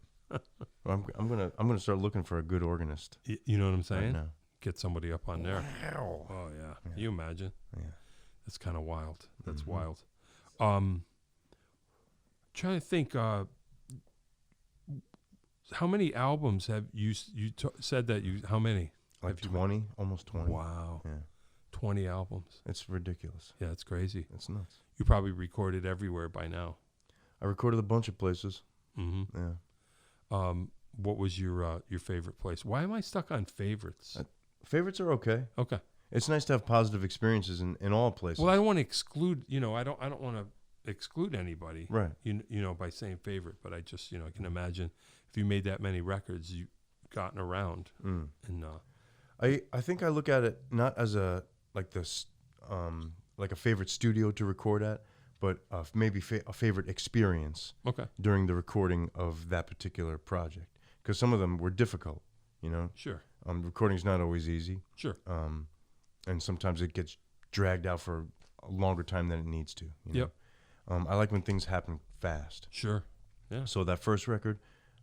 B: I'm gonna start looking for a good organist.
A: You know what I'm saying?
B: Right now.
A: Get somebody up on there.
B: Wow.
A: Oh yeah.
B: Yeah.
A: Can you imagine?
B: Yeah.
A: That's kind of wild. That's
B: Mhm.
A: wild. Trying to think. How many albums have you said that you? How many?
B: Like
A: Have you-
B: 20, almost 20.
A: Wow.
B: Yeah.
A: 20 albums.
B: It's ridiculous.
A: Yeah, it's crazy.
B: It's nuts.
A: You probably recorded everywhere by now.
B: I recorded a bunch of places.
A: Mm-hmm.
B: Yeah.
A: What was your favorite place? Why am I stuck on favorites?
B: Favorites are okay.
A: Okay.
B: It's nice to have positive experiences in all places.
A: Well, I don't want to exclude. I don't want to exclude anybody.
B: Right.
A: You know, by saying favorite, but I just I can imagine if you made that many records, you've gotten around.
B: Mm.
A: And
B: I think I look at it not as a like a favorite studio to record at, but maybe a favorite experience
A: okay.
B: during the recording of that particular project. Because some of them were difficult,
A: Sure.
B: Recording's not always easy.
A: Sure.
B: And sometimes it gets dragged out for a longer time than it needs to.
A: Yep.
B: I like when things happen fast.
A: Sure. Yeah.
B: So that first record,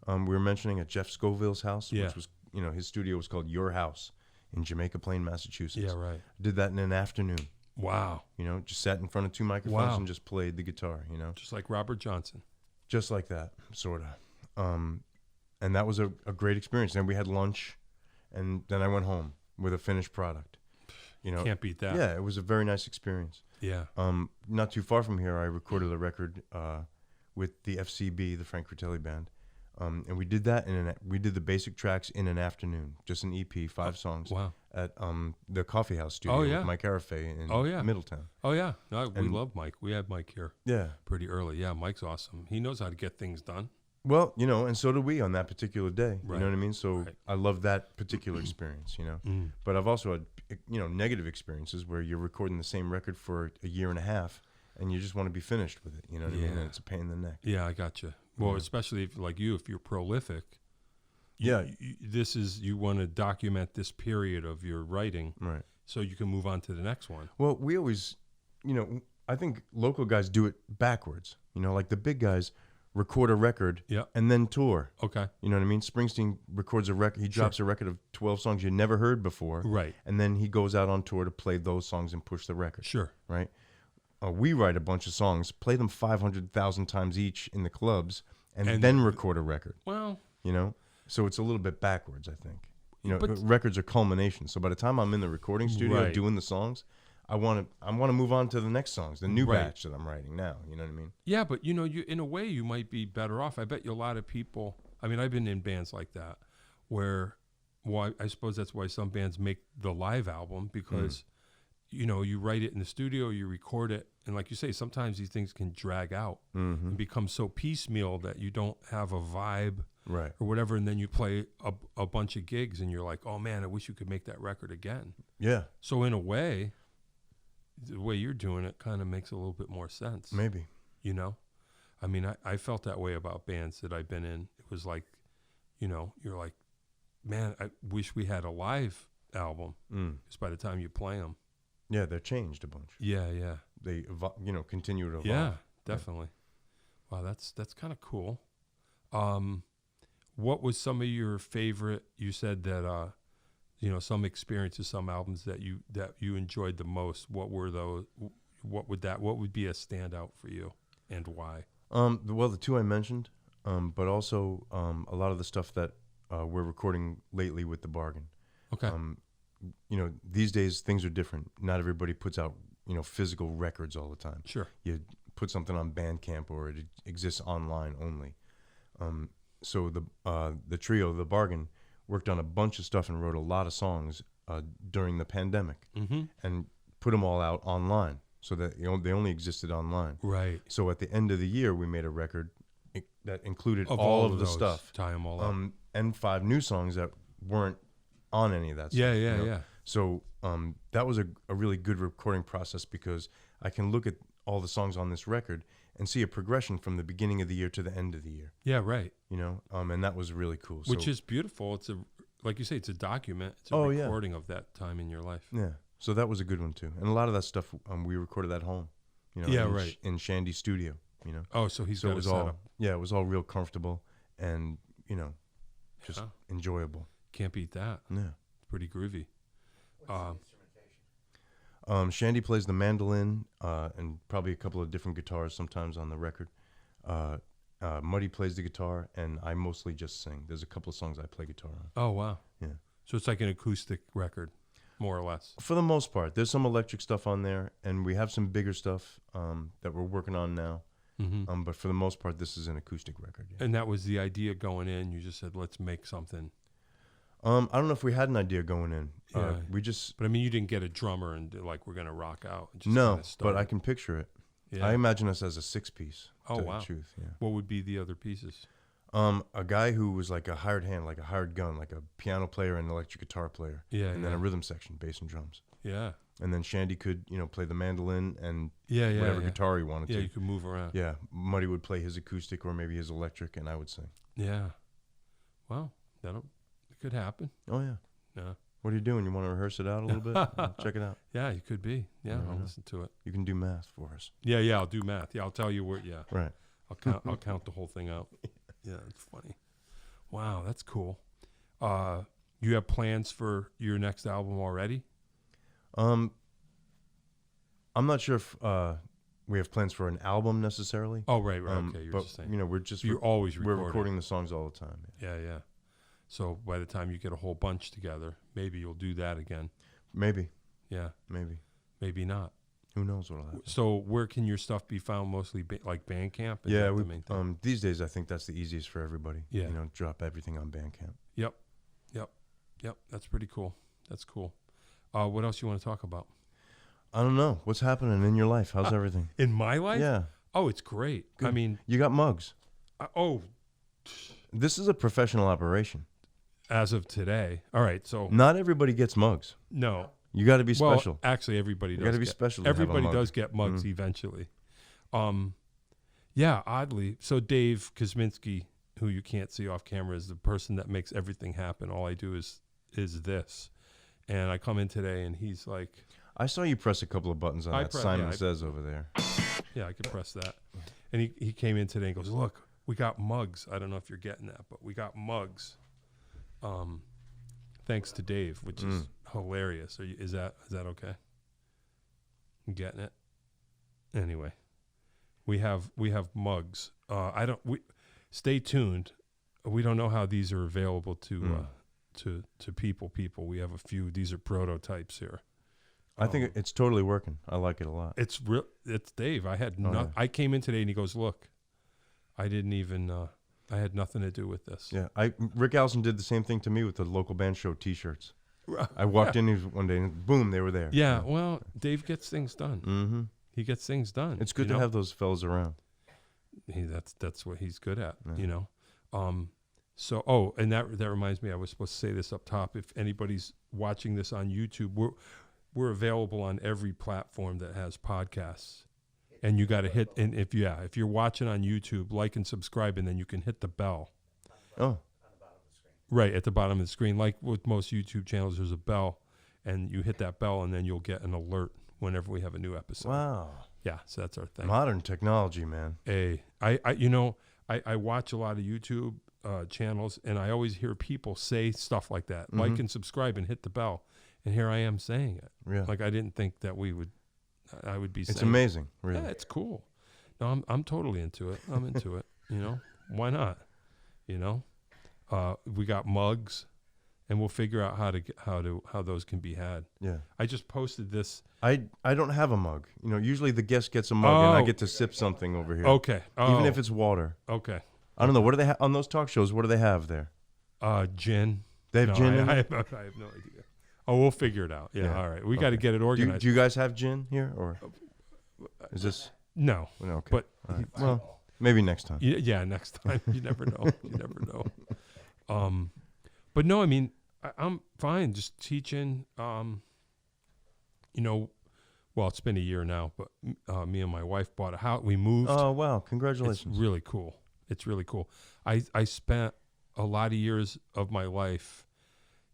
B: we were mentioning at Jeff Scoville's house,
A: Yeah.
B: which was, his studio was called Your House in Jamaica Plain, Massachusetts.
A: Yeah. Right.
B: Did that in an afternoon.
A: Wow.
B: Just sat in front of two microphones
A: Wow.
B: and just played the guitar,
A: Just like Robert Johnson.
B: Just like that, sort of. And that was a great experience. Then we had lunch, and then I went home with a finished product.
A: Can't beat that.
B: Yeah, it was a very nice experience.
A: Yeah.
B: Not too far from here, I recorded a record with the FCB, the Frank Critelli band. And we did that we did the basic tracks in an afternoon, just an EP, 5 songs.
A: Wow.
B: At the Coffee House studio
A: yeah.
B: with Mike Arafay in Middletown.
A: Oh yeah. No, we
B: And-
A: love Mike. We had Mike here
B: Yeah.
A: pretty early. Yeah, Mike's awesome. He knows how to get things done.
B: Well, and so did we on that particular day.
A: Right.
B: You know what I mean? So
A: Right.
B: I love that particular experience,
A: Mm.
B: But I've also had, negative experiences where you're recording the same record for a year and a half and you just want to be finished with it. You know what I mean?
A: Yeah.
B: And it's a pain in the neck.
A: Yeah, I got you. Well,
B: Yeah.
A: especially if if you're prolific.
B: Yeah.
A: You want to document this period of your writing,
B: Right.
A: so you can move on to the next one.
B: Well, we always, I think local guys do it backwards. Like the big guys record a record
A: Yeah.
B: and then tour.
A: Okay.
B: You know what I mean? Springsteen records a record. He drops a record of 12 songs you never heard before.
A: Right.
B: And then he goes out on tour to play those songs and push the record.
A: Sure.
B: Right? We write a bunch of songs, play them 500,000 times each in the clubs, and then record a record.
A: Well,
B: So it's a little bit backwards, I think.
A: But-
B: Records are culmination. So by the time I'm in the recording studio
A: Right.
B: doing the songs, I want to move on to the next songs, the new
A: Right.
B: batch that I'm writing now. You know what I mean?
A: yeah, but you in a way you might be better off. I bet you a lot of people. I mean, I've been in bands like that where, I suppose that's why some bands make the live album because, you write it in the studio, you record it, and like you say, sometimes these things can drag out
B: Mm-hmm.
A: and become so piecemeal that you don't have a vibe
B: Right.
A: or whatever, and then you play a bunch of gigs and you're like, oh man, I wish you could make that record again.
B: Yeah.
A: So in a way, the way you're doing it kind of makes a little bit more sense.
B: Maybe.
A: I mean, I felt that way about bands that I've been in. It was like, you're like, man, I wish we had a live album. Because by the time you play them.
B: Yeah, they're changed a bunch.
A: Yeah, yeah.
B: They, continue to evolve.
A: Yeah, definitely. Wow, that's kind of cool. What was some of your favorite, you said that, some experiences, some albums that you enjoyed the most? What were those? What would be a standout for you and why?
B: Well, the two I mentioned, but also a lot of the stuff that we're recording lately with The Bargain.
A: Okay.
B: These days things are different. Not everybody puts out, physical records all the time.
A: Sure.
B: You put something on Bandcamp or it exists online only. So the trio, The Bargain, worked on a bunch of stuff and wrote a lot of songs during the pandemic and put them all out online so that they only existed online.
A: Right.
B: So at the end of the year, we made a record that included
A: Of
B: all of the
A: those,
B: stuff.
A: tie them all up.
B: And 5 new songs that weren't on any of that stuff.
A: Yeah.
B: You know? So that was a really good recording process because I can look at all the songs on this record and see a progression from the beginning of the year to the end of the year.
A: Yeah, right.
B: You know, and that was really cool.
A: Which is beautiful. It's like you say, it's a document. It's a recording of that time in your life.
B: Yeah. So that was a good one too. And a lot of that stuff we recorded at home. You know, in Shandy's studio. You know.
A: Oh, so he's got it set up.
B: Yeah, it was all real comfortable and just enjoyable.
A: Can't beat that.
B: Yeah.
A: Pretty groovy.
B: Shandy plays the mandolin and probably a couple of different guitars sometimes on the record. Muddy plays the guitar, and I mostly just sing. There's a couple of songs I play guitar on.
A: Oh, wow.
B: Yeah.
A: So it's like an acoustic record, more or less.
B: For the most part. There's some electric stuff on there, and we have some bigger stuff that we're working on now.
A: Mm-hmm.
B: But for the most part, this is an acoustic record. Yeah.
A: And that was the idea going in. You just said, let's make something.
B: I don't know if we had an idea going in.
A: Yeah.
B: We just...
A: But, I mean, you didn't get a drummer and like, we're going to rock out. Just
B: no, but I can picture it.
A: Yeah.
B: I imagine us as a 6-piece.
A: Oh,
B: to
A: wow.
B: The truth, yeah.
A: What would be the other pieces?
B: A guy who was like a hired hand, like a hired gun, like a piano player and an electric guitar player.
A: Yeah.
B: And then a rhythm section, bass and drums.
A: Yeah.
B: And then Shandy could, play the mandolin and
A: Yeah.
B: whatever guitar he wanted to.
A: Yeah, you could move around.
B: Yeah. Muddy would play his acoustic or maybe his electric, and I would sing.
A: Yeah. Well, it could happen.
B: Oh, yeah.
A: Yeah.
B: What are you doing? You want to rehearse it out a little bit? Check it out.
A: Yeah, you could be. Yeah, I'll listen to it.
B: You can do math for us.
A: Yeah, I'll do math. Yeah, I'll tell you where. Yeah,
B: right.
A: I'll count the whole thing out. Yeah, it's funny. Wow, that's cool. You have plans for your next album already?
B: I'm not sure if we have plans for an album necessarily.
A: Oh, right. Okay, you're
B: but
A: just saying.
B: we're
A: always
B: recording. We're recording the songs all the time.
A: Yeah. So by the time you get a whole bunch together, maybe you'll do that again.
B: Maybe.
A: Yeah. Maybe not.
B: Who knows what'll happen?
A: So where can your stuff be found? Mostly like Bandcamp?
B: Yeah, these days I think that's the easiest for everybody.
A: Yeah.
B: Drop everything on Bandcamp.
A: Yep. That's pretty cool. That's cool. What else you want to talk about?
B: I don't know. What's happening in your life? How's everything?
A: In my life?
B: Yeah.
A: Oh, it's great.
B: Good.
A: I mean,
B: you got mugs. This is a professional operation.
A: As of today. All right. So
B: not everybody gets mugs.
A: No.
B: You got to be special.
A: Well, actually, everybody does.
B: You got to be special.
A: Everybody does get mugs eventually. Yeah. Oddly, so Dave Kosminski, who you can't see off camera, is the person that makes everything happen. All I do is this, and I come in today, and he's like,
B: I saw you press a couple of buttons on that Simon Says over there.
A: Yeah, I could press that. And he came in today and goes, look, we got mugs. I don't know if you're getting that, but we got mugs. Thanks to Dave, which is hilarious. Is that okay? You getting it? Anyway, we have mugs. Stay tuned. We don't know how these are available to people. We have a few. These are prototypes here.
B: I think it's totally working. I like it a lot.
A: It's Dave. I came in today and he goes, look, I didn't even. I had nothing to do with this.
B: Yeah, Rick Allison did the same thing to me with the local band show T-shirts. I walked in one day and boom, they were there.
A: Yeah, well, Dave gets things done.
B: Mm-hmm.
A: He gets things done.
B: It's good to have those fellas around.
A: That's what he's good at.
B: Yeah.
A: So and that reminds me, I was supposed to say this up top. If anybody's watching this on YouTube, we're available on every platform that has podcasts. And you got to hit, and if you're watching on YouTube, like and subscribe, and then you can hit the bell.
B: Oh.
A: Right, at the bottom of the screen. Like with most YouTube channels, there's a bell, and you hit that bell, and then you'll get an alert whenever we have a new episode.
B: Wow.
A: Yeah, so that's our thing.
B: Modern technology, man.
A: I watch a lot of YouTube channels, and I always hear people say stuff like that. Mm-hmm. Like and subscribe and hit the bell. And here I am saying it.
B: Yeah.
A: Like I didn't think that I would be saying.
B: It's amazing, really.
A: Yeah, it's cool. No, I'm totally into it. I'm into it. Why not? We got mugs, and we'll figure out how those can be had.
B: Yeah.
A: I just posted this.
B: I don't have a mug. Usually the guest gets a mug, and I get to sip something over here.
A: Okay.
B: Even if it's water.
A: Okay.
B: I don't know. What do they have on those talk shows? What do they have there?
A: Gin.
B: They have gin in
A: I have no idea. Oh, we'll figure it out. Yeah. All right. We got to get it organized.
B: Do you guys have gin here, or is this?
A: No.
B: Okay.
A: But
B: right. Well, Maybe next time.
A: Yeah, next time. You never know. You never know. But no, I mean, I'm fine just teaching. You know, well, it's been a year now, but me and my wife bought a house. We moved.
B: Oh, wow. Congratulations.
A: It's really cool. It's really cool. I spent a lot of years of my life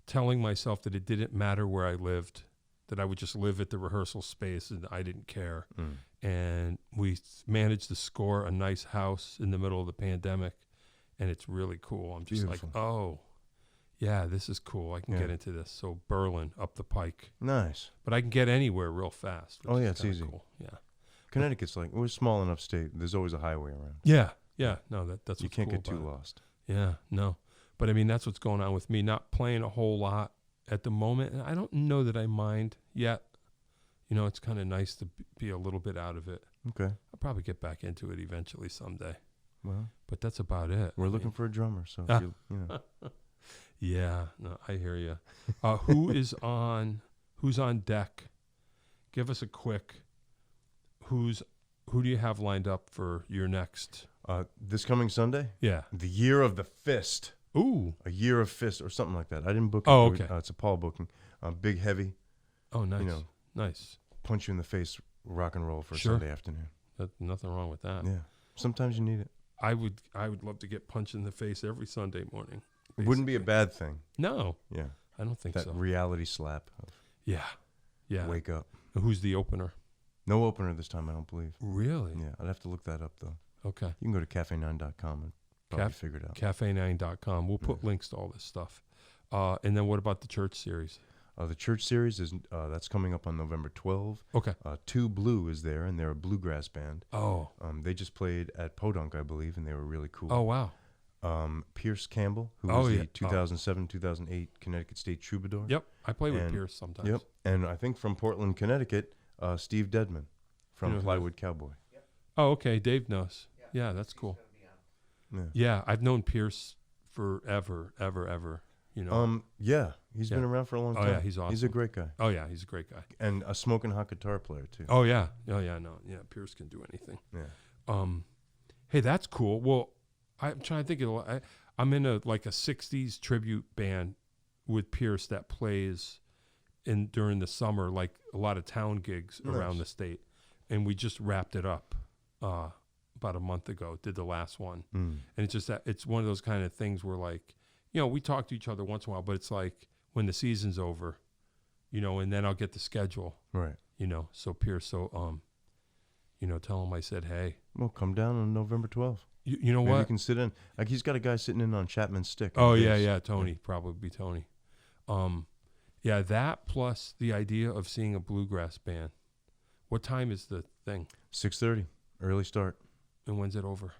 A: telling myself that it didn't matter where I lived, that I would just live at the rehearsal space and I didn't care. And we managed to score a nice house in the middle of the pandemic, and it's really cool. I'm just
B: Beautiful.
A: like, oh, yeah, this is cool. I can get into this. So Berlin, up the pike.
B: Nice.
A: But I can get anywhere real fast.
B: Oh, yeah, it's easy.
A: Cool. Yeah.
B: Connecticut's like, we're small enough state. There's always a highway around.
A: Yeah. Yeah. No, that's
B: You
A: what's
B: can't
A: cool
B: get too
A: about it.
B: lost.
A: Yeah, no. But I mean, that's what's going on with me. Not playing a whole lot at the moment. And I don't know that I mind yet. You know, it's kind of nice to be a little bit out of it.
B: Okay.
A: I'll probably get back into it eventually someday.
B: Well,
A: But that's about it.
B: we're looking for a drummer, so if you know.
A: Yeah, no, I hear you. Who's on deck? Give us a quick. Who do you have lined up for your next?
B: This coming Sunday,
A: Yeah.
B: the Year of the Fist.
A: Ooh.
B: A Year of Fist or something like that. I didn't book it.
A: Oh, okay.
B: It's a Paul booking. Big, heavy,
A: Oh, nice.
B: you know,
A: Nice.
B: punch you in the face rock and roll for
A: Sure.
B: Sunday afternoon.
A: Nothing wrong with that.
B: Yeah. Sometimes you need it.
A: I would love to get punched in the face every Sunday morning.
B: It wouldn't be a
A: basically.
B: bad thing.
A: No,
B: Yeah.
A: I don't think
B: That
A: so.
B: reality slap of
A: Yeah. Yeah.
B: wake up.
A: Who's the opener?
B: No opener this time, I don't believe.
A: Really?
B: Yeah, I'd have to look that up, though.
A: Okay.
B: You can go to cafe9.com and probably figure it out.
A: Cafe9.com. We'll put links to all this stuff. And then what about the church series?
B: The church series is that's coming up on November 12th.
A: Okay.
B: Two Blue is there, and they're a bluegrass band.
A: Oh.
B: They just played at Podunk, I believe, and they were really cool.
A: Oh, wow.
B: Pierce Campbell, who
A: Oh,
B: was
A: yeah.
B: the 2007-2008 Connecticut State Troubadour.
A: Yep. I play with
B: And-
A: Pierce sometimes.
B: Yep. And I think from Portland, Connecticut, Steve Dedman from
A: You know who-
B: Plywood Cowboy.
A: Oh, okay. Dave knows. Yeah, that's cool.
B: Yeah.
A: Yeah, I've known Pierce forever, ever. You know.
B: Yeah, he's been
A: Yeah.
B: around for a long
A: Oh,
B: time.
A: yeah, he's
B: He's a
A: awesome.
B: great guy.
A: Oh yeah, he's a great guy.
B: And a smoking hot guitar player, too.
A: Oh yeah. Oh yeah. No. Yeah. Pierce can do anything.
B: Yeah.
A: Hey, that's cool. Well, I'm trying to think of. I'm in a 60s tribute band with Pierce that plays during the summer, like a lot of town gigs around the state, and we just wrapped it up about a month ago. Did the last one, and it's just that it's one of those kind of things where we talk to each other once in a while, but it's like when the season's over, and then I'll get the schedule,
B: Right.
A: So Pierce, tell him I said hey.
B: Well, come down on November 12th.
A: You know
B: Maybe
A: what?
B: you can sit in. Like, he's got a guy sitting in on Chapman's stick.
A: Oh,
B: on
A: yeah,
B: bass.
A: yeah, Tony. Probably Tony. Yeah, that plus the idea of seeing a bluegrass band. What time is the thing?
B: 6:30, early start.
A: And when's it over?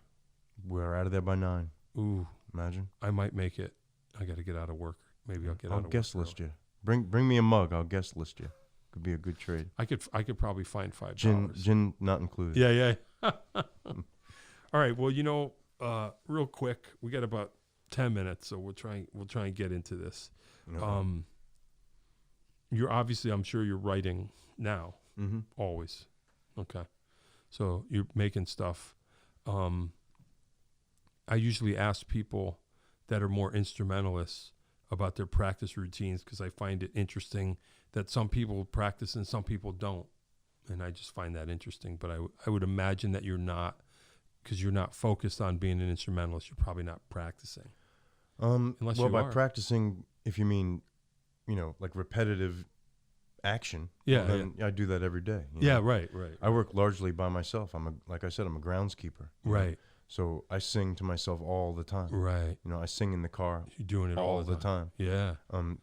B: We're out of there by 9.
A: Ooh,
B: Imagine.
A: I might make it. I got to get out of work. Maybe I'll get out
B: I'll
A: of work.
B: guest list you. Bring me a mug. I'll guest list you. Could be a good trade.
A: I could probably find $5.
B: Gin not included.
A: Yeah. All right. Well, real quick, we got about 10 minutes, so we'll try and get into this.
B: No.
A: You're obviously, I'm sure you're writing now.
B: Mm-hmm.
A: Always. Okay. So you're making stuff. I usually ask people that are more instrumentalists about their practice routines because I find it interesting that some people practice and some people don't. And I just find that interesting. But I would imagine that you're not, because you're not focused on being an instrumentalist, you're probably not practicing. Unless
B: well,
A: you
B: by
A: are.
B: practicing, if you mean, like repetitive action,
A: Yeah,
B: then I do that every day.
A: Yeah, right.
B: I work largely by myself. Like I said, I'm a groundskeeper.
A: Right.
B: So I sing to myself all the time.
A: Right.
B: I sing in the car
A: You're doing it
B: all the time.
A: Yeah.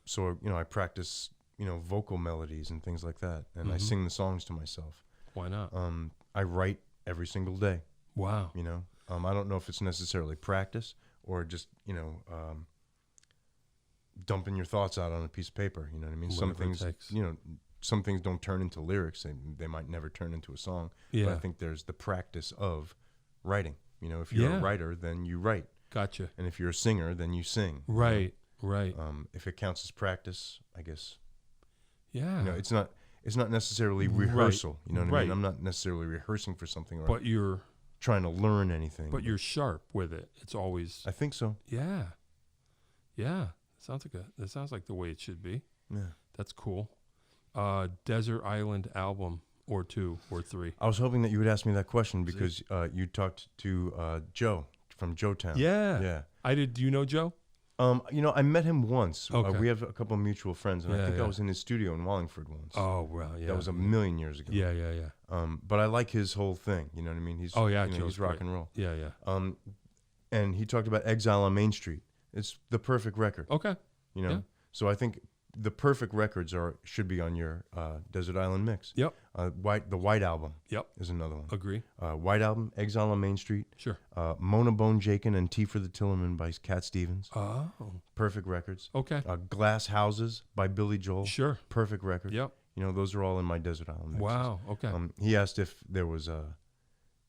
B: So I practice, vocal melodies and things like that, and I sing the songs to myself.
A: Why not?
B: I write every single day.
A: Wow.
B: I don't know if it's necessarily practice or just dumping your thoughts out on a piece of paper. You know what I mean? Some
A: Whatever it
B: things,
A: takes.
B: some things don't turn into lyrics, and they might never turn into a song.
A: Yeah.
B: But I think there's the practice of writing. If you're a writer, then you write.
A: Gotcha.
B: And if you're a singer, then you sing.
A: Right.
B: If it counts as practice, I guess.
A: Yeah.
B: It's not necessarily rehearsal. You know what I mean? I'm not necessarily rehearsing for something.
A: But you're
B: trying to learn anything.
A: But you're sharp with it. It's always.
B: I think so.
A: Yeah. That sounds like the way it should be.
B: Yeah.
A: That's cool. Desert Island album or 2 or 3.
B: I was hoping that you would ask me that question because you talked to Joe from Joetown.
A: Yeah.
B: Yeah.
A: I did. Do you know Joe?
B: I met him once.
A: Okay.
B: We have a couple of mutual friends, and I think
A: yeah.
B: I was in his studio in Wallingford once.
A: Oh, well, yeah.
B: That was a million years ago.
A: Yeah.
B: But I like his whole thing. You know what I mean? He's he's rock and roll.
A: Yeah.
B: And he talked about Exile on Main Street. It's the perfect record.
A: Okay.
B: You know.
A: Yeah.
B: So I think the perfect records should be on your Desert Island mix.
A: Yep.
B: The White Album.
A: Yep.
B: Is another one.
A: Agree.
B: White Album, Exile on Main Street.
A: Sure.
B: Mona Bone Jakin and Tea for the Tillerman by Cat Stevens.
A: Oh.
B: Perfect records.
A: Okay.
B: Glass Houses by Billy Joel.
A: Sure.
B: Perfect record.
A: Yep.
B: You know, those are all in my Desert Island mixes.
A: Wow. Okay.
B: He asked if there was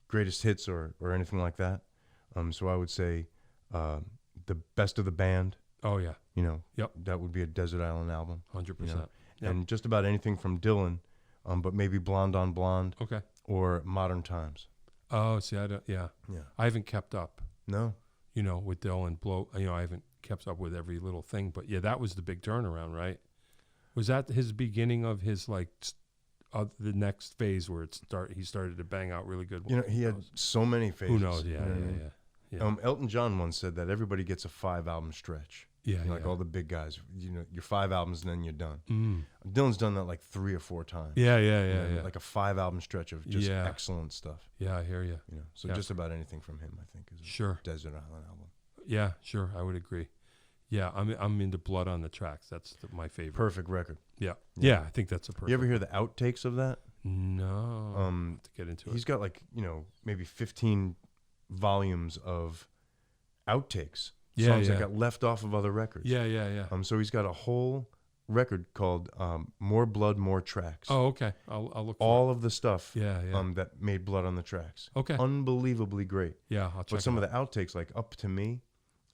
B: greatest hits or anything like that. So I would say the Best of the Band.
A: Oh, yeah.
B: You know,
A: Yep.
B: That would be a Desert Island album.
A: 100%.
B: You know?
A: Yep.
B: And just about anything from Dylan, but maybe Blonde on Blonde.
A: Okay.
B: Or Modern Times.
A: Oh, see, I don't. Yeah. I haven't kept up.
B: No.
A: You know, with Dylan I haven't kept up with every little thing, but yeah, that was the big turnaround, right? Was that his beginning of his the next phase where he started to bang out really good?
B: You know, he had so many phases.
A: Who knows? Yeah.
B: Elton John once said that everybody gets a 5-album stretch.
A: Yeah,
B: like all the big guys, your 5 albums and then you're done.
A: Mm.
B: Dylan's done that like 3 or 4 times.
A: Yeah.
B: Like a 5-album stretch of just excellent stuff.
A: Yeah, I hear you.
B: So just about anything from him, I think, is a Desert Island album.
A: Yeah, sure, I would agree. Yeah, I'm into Blood on the Tracks. That's my favorite.
B: Perfect record.
A: Yeah, I think that's a perfect.
B: You ever hear the outtakes of that?
A: No. To get into it,
B: he's got maybe 15 volumes of outtakes. Songs that got left off of other records.
A: Yeah.
B: So he's got a whole record called More Blood, More Tracks.
A: Oh, okay. I'll look for
B: all of the stuff.
A: Yeah.
B: That made Blood on the Tracks.
A: Okay.
B: Unbelievably great.
A: Yeah, I'll check.
B: But some of the outtakes, like Up to Me,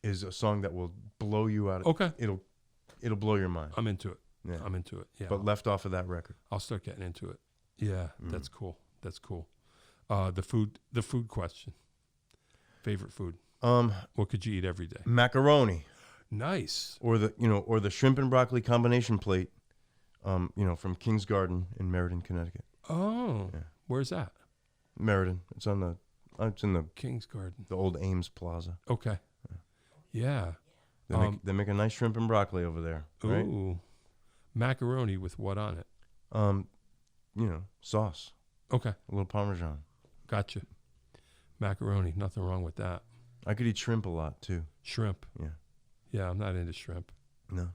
B: is a song that will blow you out.
A: Okay.
B: It'll blow your mind.
A: I'm into it.
B: Yeah.
A: I'm into it. Yeah.
B: But left off of that record.
A: I'll start getting into it. Yeah, that's cool. The food question. Favorite food. What could you eat every day?
B: Macaroni.
A: Nice.
B: Or the shrimp and broccoli combination plate, from King's Garden in Meriden, Connecticut.
A: Oh, where's that?
B: Meriden. It's in the
A: King's Garden,
B: the old Ames Plaza.
A: Okay. Yeah.
B: They make a nice shrimp and broccoli over there. Right?
A: Ooh. Macaroni with what on it?
B: Sauce.
A: Okay.
B: A little Parmesan.
A: Gotcha. Macaroni. Nothing wrong with that.
B: I could eat shrimp a lot too.
A: Shrimp.
B: Yeah.
A: Yeah, I'm not into shrimp.
B: No.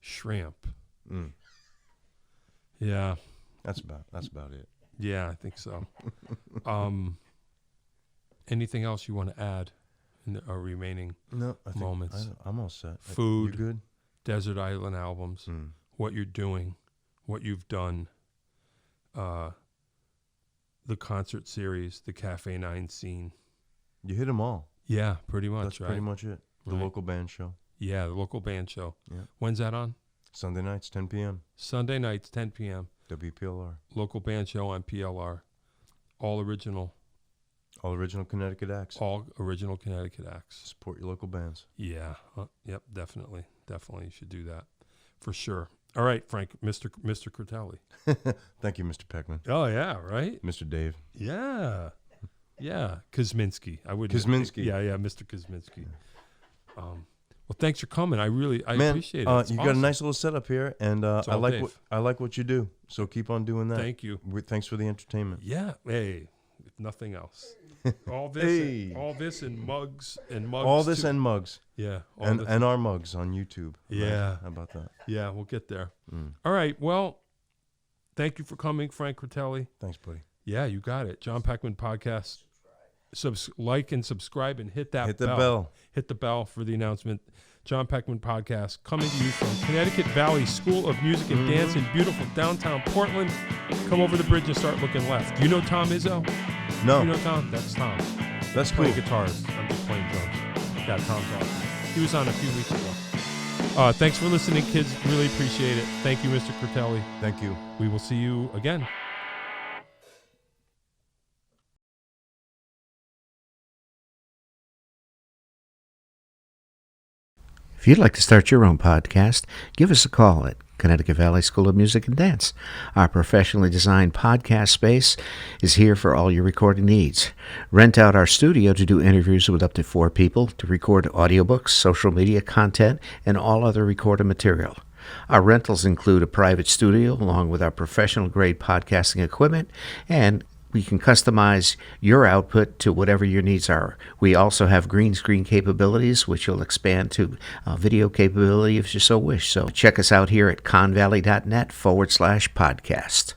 A: Shrimp. Yeah.
B: That's about it.
A: Yeah, I think so. Anything else you want to add in our remaining moments?
B: I'm all set.
A: Food.
B: You good?
A: Desert Island albums. What you're doing. What you've done. The concert series. The Cafe 9 scene.
B: You hit them all.
A: Yeah, pretty much.
B: That's pretty much it. The local band show.
A: Yeah, the local band show.
B: Yeah.
A: When's that on?
B: Sunday nights, 10 p.m.
A: Sunday nights, 10 p.m.
B: WPLR.
A: Local band show on PLR. All original
B: Connecticut acts.
A: All original Connecticut acts.
B: Support your local bands.
A: Yeah. Yep, definitely. Definitely you should do that. For sure. All right, Frank, Mr. Critelli.
B: Thank you, Mr. Peckman.
A: Oh, yeah, right?
B: Mr. Dave.
A: Yeah. Yeah, Kosminski.
B: Kosminski.
A: Yeah, Mr. Kosminski. Well, thanks for coming. I appreciate it.
B: You got a nice little setup here, and I like what you do. So keep on doing that.
A: Thank you.
B: Thanks for the entertainment.
A: Yeah. Hey, if nothing else. All this and mugs
B: All this
A: too.
B: and mugs.
A: Yeah.
B: And our mugs on YouTube.
A: Yeah.
B: Right? How about that?
A: Yeah, we'll get there. All right. Well, thank you for coming, Frank Critelli.
B: Thanks, buddy.
A: Yeah, you got it. John Peckman Podcast. Like and subscribe and hit the
B: bell.
A: Hit the bell for the announcement. John Peckman Podcast coming to you from Connecticut Valley School of Music and Dance in beautiful downtown Portland. Come over the bridge and start looking left. Do you know Tom Izzo?
B: No.
A: You know Tom? That's Tom.
B: That's cool.
A: Playing guitars. I'm just playing drums. Yeah, Tom's awesome. He was on a few weeks ago. Thanks for listening, kids. Really appreciate it. Thank you, Mr. Critelli.
B: Thank you.
A: We will see you again.
C: If you'd like to start your own podcast, give us a call at Connecticut Valley School of Music and Dance. Our professionally designed podcast space is here for all your recording needs. Rent out our studio to do interviews with up to 4 people, to record audiobooks, social media content, and all other recorded material. Our rentals include a private studio along with our professional-grade podcasting equipment, and we can customize your output to whatever your needs are. We also have green screen capabilities, which will expand to video capability if you so wish. So check us out here at convalley.net/podcast.